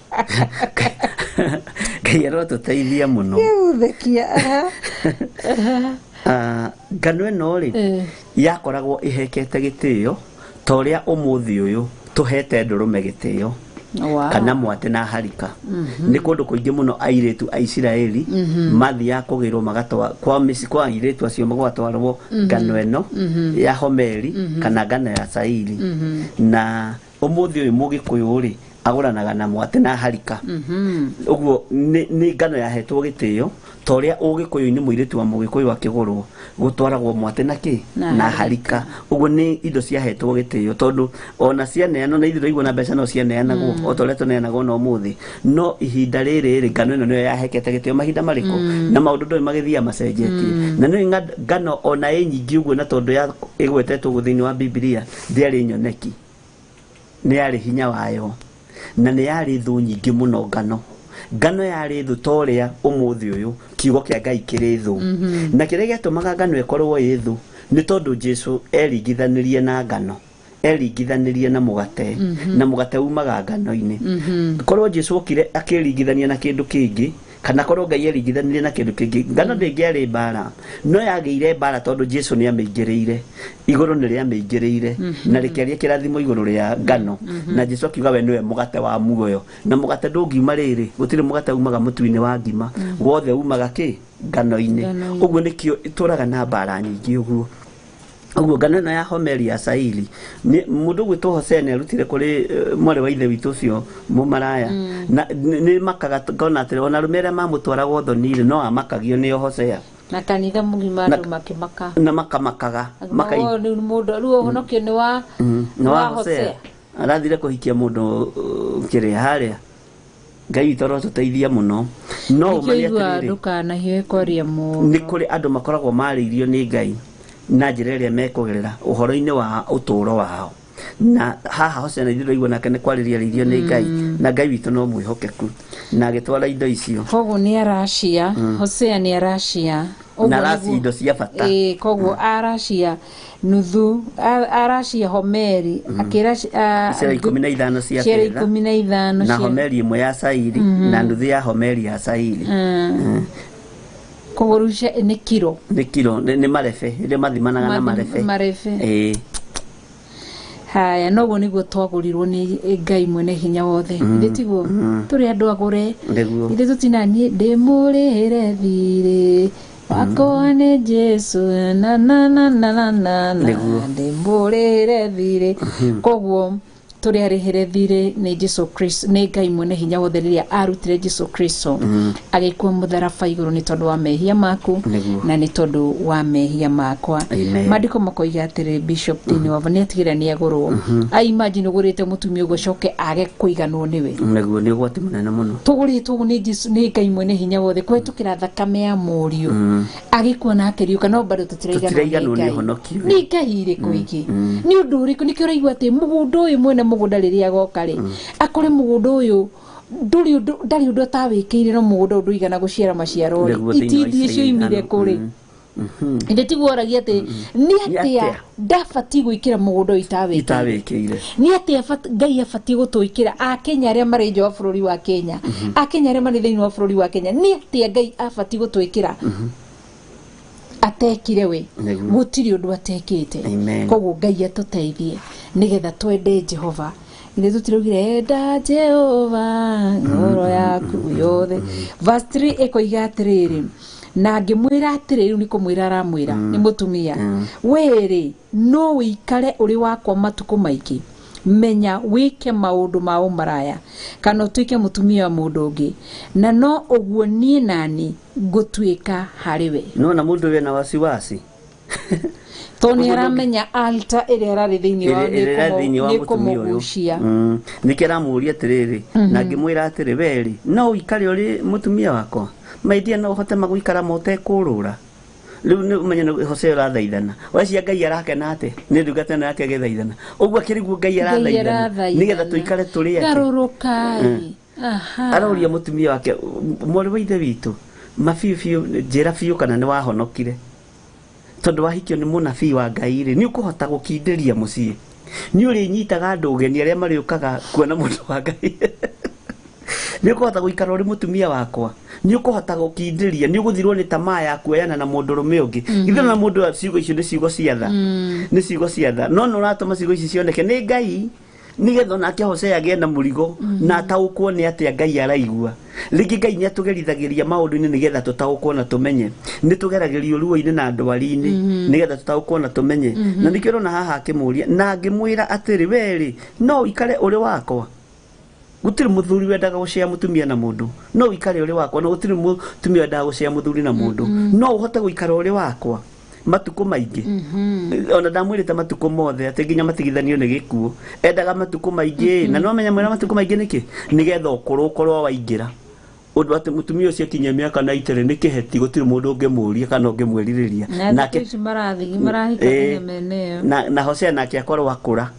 kayero tuteithia muno uthekia ngano ino ri yakoragwo ihekete gitio toria umuthi uyu tuhete ndurume gitio kana mwate na harika ni kundu kuingi muno airetu a Isiraeli mathi ya kugirwo magatwa kwa misi kwa airetu acio magwatwarwo ngano eno ya homeri kana ngano ya sairi na umuthi uyu mugikuyu ri aguranaga na mwate na harika uguo ni ngano yahetwo gitio toria ugikuyu-ini muiretu wa mugikuyu wa kigurwo gutwaragwo mwate na ki na harika uguo ni indo ciahetwo gitio tondu ona cianeano na ithuĩ igua na mbeca no cianeanagwo otoria tuneanagwo no muthi no ihinda riri ngano ino niyo yahekete gitio mahinda mariku na maundu ndoi magithia macenjetie na ni ngano ona nyingi uguo na tondu ya igwetetwo thiini wa Biblia ndiari nyoneki ni yari hinya wayo na ni yari thu nyingi muno ngano yari thu toria umuthi uyu kiugo kia Ngai kiri thu na kiria gitumaga ngano ikorwo ithu ni tondu Jesu eringithanirie na ngano eringithanirie na mugate na mugate umaga ngano-ini korwo Jesu okire akiringithania na kindu kingi kana korwo Ngai eringithanirie na kindu kingi ngano ndingiari mbara no yagiire mbara tondu Jesu ni amingiriire iguru ni ria mingiriire na rikiaria kirathimo iguru ria ngano na Jesu akiuga we niwe mugate wa muoyo na mugate ndungiuma riri gutire mugate umaga mutu-ini wa ngima wothe umaga ki ngano-ini uguo nikio ituraga na mbara nyingi uguo ngano na ya homeri ya sairi ni mundu gwitwo Hosea ni arutire kuri mwari wa ithe witu cio mumaraya na ni makaga kona atire ona rumera mamutwaragwo thonire no amakagio ni Hosea na kanitha mugima andu makimaka na makamakaga makai ni mundu ruo honokio ni wa Hosea arathire kuhikia mundu kire haria Ngai witũ arotuteithia muno no umanye atĩrĩrĩ ndukana hiwe kwaria mu nĩ kũrĩ andũ makoragwo marĩirio nĩ Ngai na njĩra ĩrĩa mekũgerera ũhoro-inĩ wa ũtũũro wao na haha Hosea na ithuĩ nake nĩ kwarĩria rĩirio nĩ Ngai na Ngai witũ no mwĩhokeku na agĩtwara indo icio koguo nĩ aracia Hosea nĩ aracia na aracia indo cia bata koguo aracia nuthu aracia homeri akira ciara 15 cia fedha 15 na homeri imwe ya sairi na nuthu ya homeri ya sairi kugurusha ni kilo ni marebe ile mathimanaga na marebe haya noguo niguo twagurirwo ni Ngai mwene hinya wothe nditiguo turi andu agure ithe tutinanie ndimurire thire wakwa ni Jesu na ndimurire thire koguo turi arihire thire ni Jesu Kristo ni Ngai mwene hinya wothe riria arutire Jesu Kristo agikua mutharaba iguru ni tondu wa mehia maku na ni tondu wa mehia makwa mandiko makoiga atiri Bishop Tini wa vanetigira ni agurwo I imagine ugurite mutumia ugo coke age kuiganwo niwe neguo ni gwati munene muno tuguritwo ni Jesu ni Ngai mwene hinya wothe kwetukira thakame ya murio agikua na akiriuka no bado tutiraigana ni honokio ni Ngai iri kuigi ni undu uriku ni kiraigwa ati mugundo uyu mwene mugunda riria goka ri akore mugundo uyu ndari undu tawikiire no mugundo undu igana guciara maciaro itindi icio imire kuri inde tiguoragia ati ni atia ndafati gwikira mugundo itawikiire ni atia Ngai afati gutuikira a Kenya aria mari nja wa bururi wa Kenya a Kenya aria mari thiini wa bururi wa Kenya ni atia Ngai afati gutuikira atekire we gutiri undu atekite koguo Ngai atuteithie nigetha twende Jehova ile tutirugire enda Jehova ngoro yaku yothe verse 3 ekoiga atiriri na ngimwira atiriri ni kumwira aramwira ni mutumia weri no wikare uri wakwa matuko maiki menya wike maundu ma umaraya kana tuike mutumia wa mundu ungi na no oguo nie nani gutuika hariwe no na mundu we na wasiwasi Tony aramenya altar ire rari thiini wa mutumia uyu nikira muria atiriri na ngimwira atiri weri no wikare uri mutumia wakwa maidia no hote magwikara mote kurura riu ni umenye Hosea rathaithana wacia Ngai arakena ate ni ndugatana yake gethaithana uguo akiriguo Ngai arathaithana nigetha tuikare turi ati garurukai aroria mutumia wake mwari wa ithe witu mafiu njira fiu kana ni wahonokire tondu wahikio ni munabii wa Ngai ri ni ukuhota gukinderia mucii ni uri nyitaga ndugeni aria mariukaga kuona mundu wa Ngai ni ukuhota guikara uri mutumia wakwa ni ukuhota gukinderia ni uguthirwo ni tamaa ya kuoyana na mundu rume ungi ithe na mundu wa ciugo icio ni ciugo ciatha ni ciugo ciatha no uratuma ciugo ici cioneke ni Ngai nigetha nake Hosea agenda murigo na ataukwo ni atia Ngai araigua rigi Ngai ni atugerithagiria maundu-ini nigetha tutaukwo na tumenye ni tugeragerio ruo-ini na ndwari-ini nigetha tutaukwo na tumenye na nikiro na haha akimuria na ngimwira atiri weri no ikare uri wakwa gutiri muthuri wendaga gucea mutumia na mundu no wikare uri wakwa no gutiri mutumia wendaga gucea muthuri na mundu no uhote guikara uri wakwa matuko maingi ona ndamwirite matuko mothe ati nginya matigithanio ni gikuo endaga matuko maingi na no menya mwira matuko maingi niki nigetha ukorwo waingira undu ati mutumia ucio kinya miaka na itere ni kiheti gutiri mundu ungimuria kana ungimwiririria nake marahika meneo na Hosea nake akorwo akura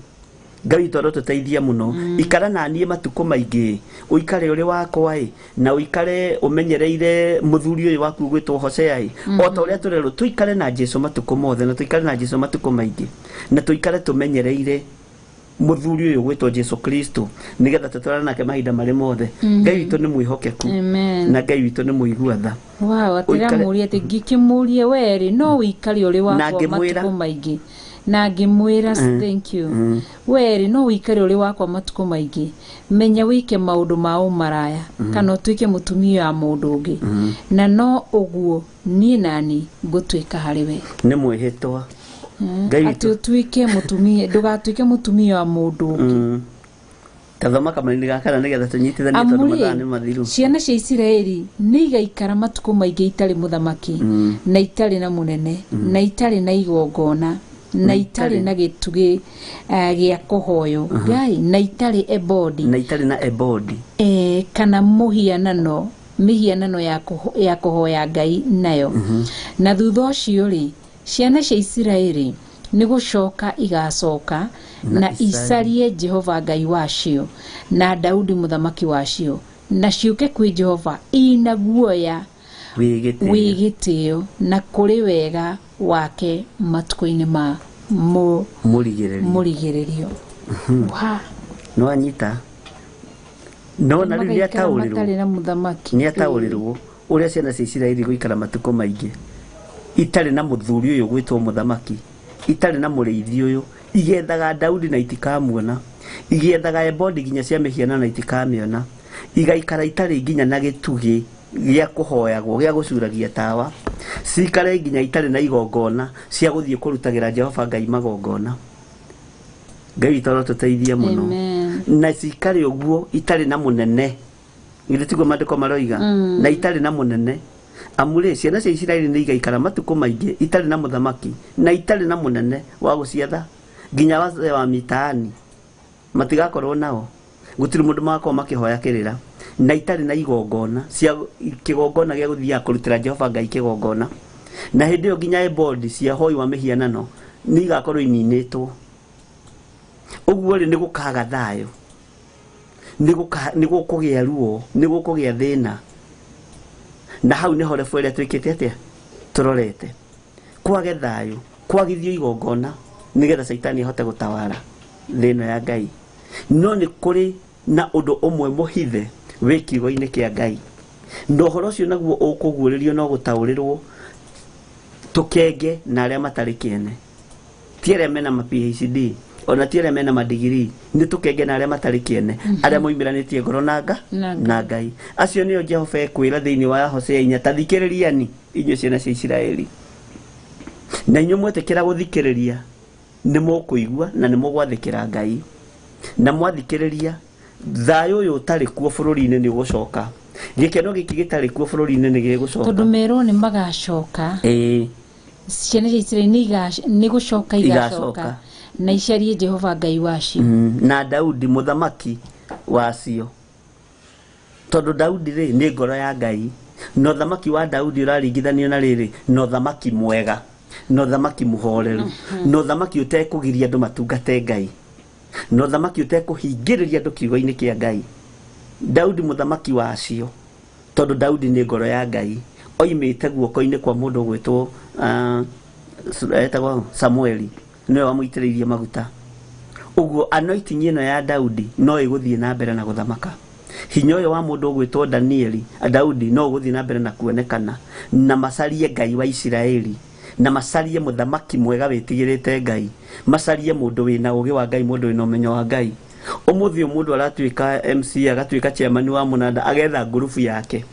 Ngai toro tuteithia muno ikara na nie matuko maingi uikare uri wakwa na uikare umenyereire muthuri uyu waku gwitwo Hosea o ta uria turero tuikare na Jesu matuko mothe na tuikare na Jesu matuko maingi na tuikare tumenyereire muthuri uyu gwitwo Jesu Kristo nigetha tutwarana nake mahinda mari mothe Ngai witu ni mwihokeku na Ngai witu ni muigua tha atiramuria ati ngikimurie weri no uikare uri wakwa matuko maingi na ngimwira thank you weri no wikare uri wakwa matuko maingi menya wike maundu ma umaraya kana tuike mutumia wa mundu ungi na no uguo nie nani gutuika hariwe ni mwihitwa Ngai witu tuike mutumia ndugatuike mutumia wa mundu ungi tathoma kamani gakana nigetha tunyitithanie tondu mathani mathiru ciana cia Isiraeli ni igaikara matuko maingi itari muthamaki na itari na munene na itari na igongona na itari na gitugi gya kuhoyo Ngai na itari ebodi na ebodi kana muhianano mihianano ya kuhoya Ngai nayo na thutha ucio ri ciana cia Isiraeli ni gucoka igacoka na isarie Jehova Ngai wacio na Daudi muthamaki wacio na ciuke kwi Jehova ina guoya wigitio na kuri wega wake matuko-ini ma murigererio no anyita no na riu ni ataurirwo uria ciana cia Isiraeli guikara matuko maingi itari na muthuri uyu gwitwo muthamaki itari na muriithi uyu igethaga Daudi na itikamuona igethaga ebodi ginya cia mihiana na itikamiona igaikara itari ginya na gitugi gya kuhoyagwo gya gucuragia tawa cikare ginya itari na igongona cia guthie kurutagira Jehova Ngai magongona Ngai toro tuteithie muno na cikare uguo itari na munene ngiritigo mandiko maroiga na itari na munene amure ciana cia Isiraeli ni igaikara matuko maingi itari na muthamaki na itari na munene wa guciatha ginya wazee wa mitaani matigakorwo nao gutiri mundu makwa makihoya kirira na itari na igongona cia kigongona gya guthia kurutira Jehova Ngai kigongona na hindi yo ginya ebodi cia hoi wa mihianano ni igakorwo ininitwo uguo ri ni gukaga thayo ni gukugia ruo ni gukugia thina na hau ni hore fwele twikite atia turorete kwage thayo kwagithio igongona nigetha Saitani ahote gutawara thina ya Ngai no ni kuri na undu umwe muhithe wikigo-ini kia Ngai no horo cio naguo ukuguuririo no gutaurirwo tukenge na aria matari kiene tiere mena ma PhD ona tiere mena ma degree ni tukenge na aria matari kiene aria moimiranitie ngoro na Ngai acio nio Jehova ekwira thiini wa Hosea 4 tathikiririani inyo ciana cia Isiraeli na inyo mwetekera guthikiriria ni mukuigua na ni mugwathikira Ngai na mwathikiriria thayo uyu utari kuo bururi-ini ni gucoka gikeno giki gitari kuo bururi-ini ni gigucoka tondu mero ni magacoka ciana cia Isiraeli ni gucoka igacoka na icarie Jehova Ngai wacio na Daudi muthamaki wacio tondu Daudi ri ni ngoro ya Ngai no thamaki wa Daudi uraringithanio na riri no thamaki mwega no thamaki muhoreru no thamaki utekugiria andu matungate Ngai no thamaki utekuhingiriria andu kiugo-ini kia Ngai Daudi muthamaki wacio tondu Daudi ni ngoro ya Ngai oimite guoko-ini kwa mundu gwitwo etagwo Samueli niwe wamuitiririe maguta uguo anointing ino ya Daudi no iguthie na mbere na guthamaka hinya uyu wa mundu gwitwo Danieli Daudi no guthie na mbere na kuonekana na macarie Ngai wa Isiraeli na macarie muthamaki mwega witigirite Ngai macarie mundu wina ugi wa Ngai mundu wina umenyo wa Ngai umuthi mundu aratuika MC agatuika chairman wa munanda agetha grupu yake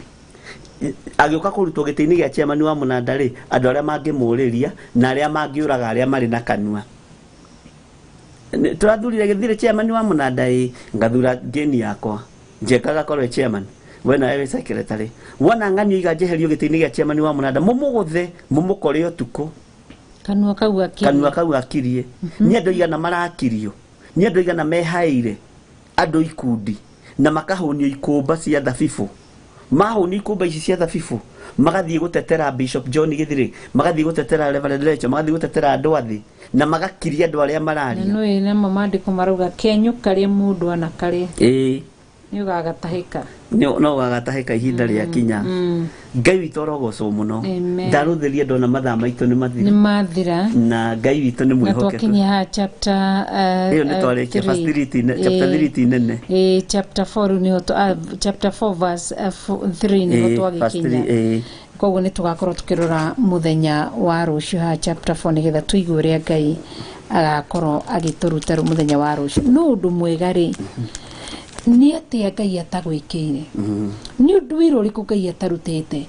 agioka kurutwo gitini gia chairman wa munanda ri andu aria mangimuriria na aria mangiuraga aria mari na kanua turathurire githire chairman wa munanda ngathura geni yakwa njekaga korwe chairman wena ewe secretary wona nganyo iga jeherio gitini gia chairman wa munanda mumuguthe mumukore utuko kanua kau akirie ni andu igana marakirio ni andu igana mehaire andu ikundi na makahonio ikumba cia thabibu mahoni ikumba ici cia thabibu magathie gutetera Bishop John Githiri magathie gutetera Reverend Lecho magathie gutetera andu athi na magakiria andu aria mararia no ina mamandiko marauga kenyu karia mundu ana karia ni ugagatahika no ugagatahika ihinda ria kinya Ngai witu orogocwo muno ndaruthiria ndona mathaa maitu ni mathira na Ngai witu ni mwihokeku na twakinya ha chapter iyo ni twarekia chapter 3 nene chapter 4 ni chapter 4 verse 3 ni twagikinya koguo ni tugakorwo tukirora muthenya wa rucio ha chapter 4 nigetha tuigue uria Ngai agakorwo agituruta muthenya wa rucio no undu mwega ri ni atia Ngai atagwikire ni undu wiro riku Ngai atarutete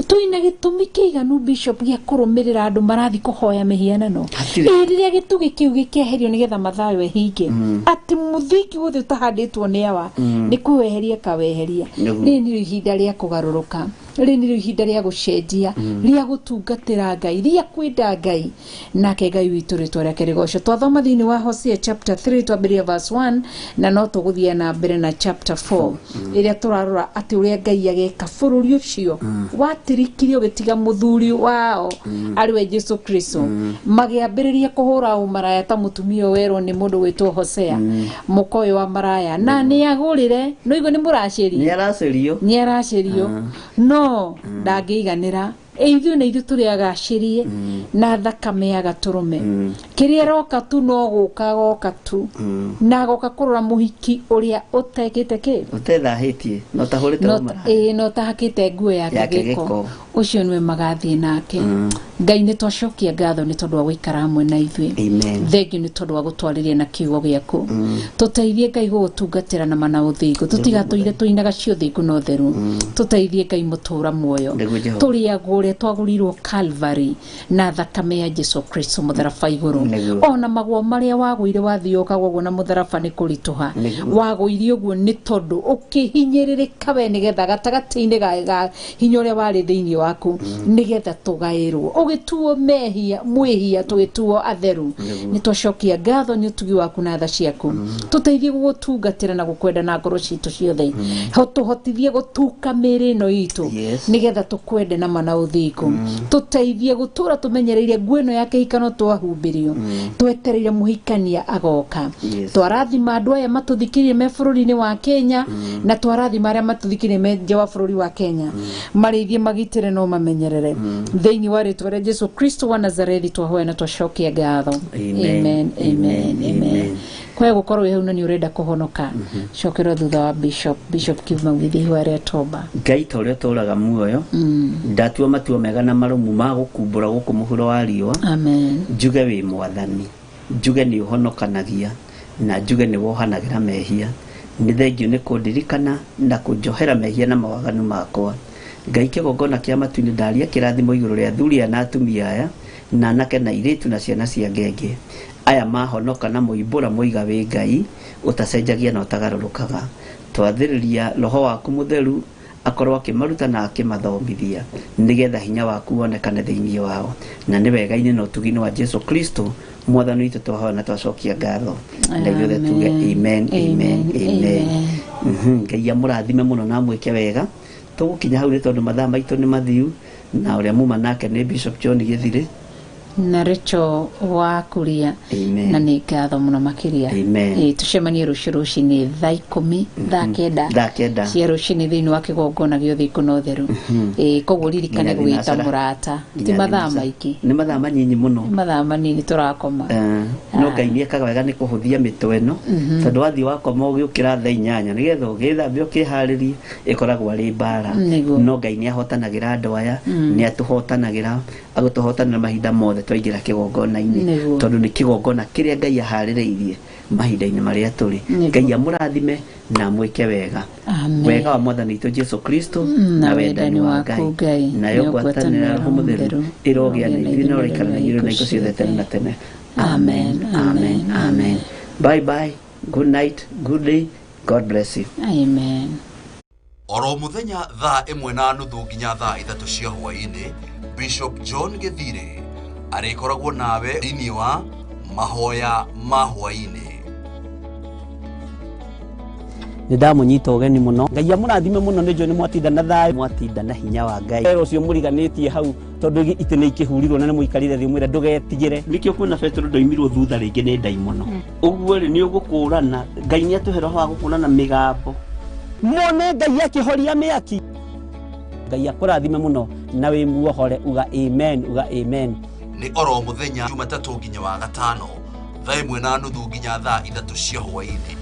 tuina gitumi kiiganu Bishop gia kurumirira andu marathi kuhoya mihianano riria gitugi kiu gikeherio nigetha mathayo ehinge ati muthingi wothe utahanditwo ni awa ni kuweheria kaweheria ni ihinda ria kugaruruka ri ni ihinda ria gucenjia ria gutungatira Ngai ria kwenda Ngai nake Ngai witu ritwa riake rigoco. Twathoma thiini wa Hosea chapter 3 twambiria verse 1 na no tuguthia na mbere na chapter 4 iria turarora ati uria Ngai ageka bururi ucio watirikirio gitiga muthuri wao ariwe Jesu Kristo magiambiriria kuhura umaraya ta mutumia werwo ni mundu witwo Hosea mukoyo wa maraya na ni agurire no igwe ni muraceri ni aracerio no ndangeiganira eithu na ithu turi agacirie na thakame agaturume kiria roka tu no guka tu na goka kurora muhiki uria utekite ki utethahitie no tahurite umara no tahakite nguo yake giko ucio niwe magathie nake Ngai ni twacokia ngatho ni tondu wa guikara hamwe na ithui thengiu ni tondu wa gutwariria na kiugo giaku tuteithie Ngai gutungatira na mana uthingu tutigatoire tuinaga ciothingu no theru tuteithie Ngai mutura muoyo turiagwo uria twagurirwo Calvary na thakame ya Jesu Kristo mutharaba iguru ona magwo maria wagwire wathioka gwo na mutharaba ni kurituha wagwire uguo ni tondu ukihinyiririka we nigetha gatagati-ini ga hinya uria wari thiini waku nigetha tugairwo ugituo mehia mwihia tugituo atheru ni twacokia ngatho ni utugi waku na tha ciaku tuteithie gutungatira na gukwenda na ngoro citu ciothe tuhotithie gutuka miri no itu nigetha tukwende na mana uthingu tuteithie gutura tumenyereire ngueno yake ikano twahumbirio twetereire muhikania agoka twarathima andu aya matuthikirie me bururi-ini wa Kenya na twarathima aria matuthikirie me nja wa bururi wa Kenya marithie magitire no mamenyerere thiini wa ritwa ria Jesu Kristo wa Nazarethi twahoya na twacokia ngatho amen kwa gukorwo hau na ni urenda kuhonoka cokera thutha wa bishop Kiuma withi wa ria toba Ngai ta uria turaga muoyo ndatua matua mega na marumu ma gukumbura guku muhuro wa riwa njuge wi mwathani njuge ni uhonokanagia na njuge ni wohanagira mehia ni thengiu ni kundirikana na kunjohera mehia na mawaganu makwa Ngai kigongona kia matu-ini ndaria kirathimo iguru ria thuria na atumia aya na anake na iritu na ciana cia ngenge aya mahonoka na muimbura muiga wi Ngai utacenjagia na utagarurukaga twathiriria roho waku mutheru akorwo akimaruta na akimathomithia nigetha hinya waku wonekane thiini wao na ni wega-ini no tugino wa Jesu Kristo mwathani witu twahoya na twacokia ngatho na ithuothe tuge amen. Ngai amurathime muno na mwike wega tugukinya hau ni tondu mathaa maitu ni mathiu na uria muma nake ni Bishop John Githire na Richo wa kuria na ni ngatho muno makiria tucemanie ruciruci-ini thaa 10 thaa kenda cia ruci-ini thiini wa kigongona giothe ikuno theru koguo ririkane gwita murata ti mathaa maiki ni mathaa manyinyi muno mathaa manini turakoma no Ngai ni ekaga wega ni kuhuthia mitwe no tondu wathi wakoma ugiukira thaa 8 nigetha ugithambia ukiharirie ikoragwo ari mbara no Ngai ni ahotanagira andu aya ni atuhotanagira agutuhotanira mahinda mothe twaingira kigongona-ini tondu ni kigongona kiria Ngai ahaririirie mahinda-ini maria turi Ngai amurathime na mwike wega wega wa mwathani witu Jesu Kristo na wendani wa Ngai na yo gwatanira humutheru irogia na ithina urikana na iru na iko ciothe tene na tene amen. Bye good night, good day, God bless you. Amen. Oro muthenya thaa 1:30 nginya thaa 3 cia hwaini Bishop John Githire arikoragwo nawe thiini wa Mahoya Ma Hwai-ni. Ndamunyita ugeni muno Ngai amurathime muno ni jo ni mwatinda na thayu mwatinda na hinya wa Ngai ero cio muriganitie hau tondu itene ikihurirwo na ni muikarire thi mwira ndugetigire nikio kuna Petro ndoimirwo thutha ringi ni ndai muno uguo ri ni ugukurana Ngai ni atuhera ho gukurana migambo mone Ngai akihoria miaki Ngai akurathime muno na wi muohore uga amen ni oro muthenya Jumatatu nginya wa gatano thaa 1:30 nginya thaa 3 cia hwaini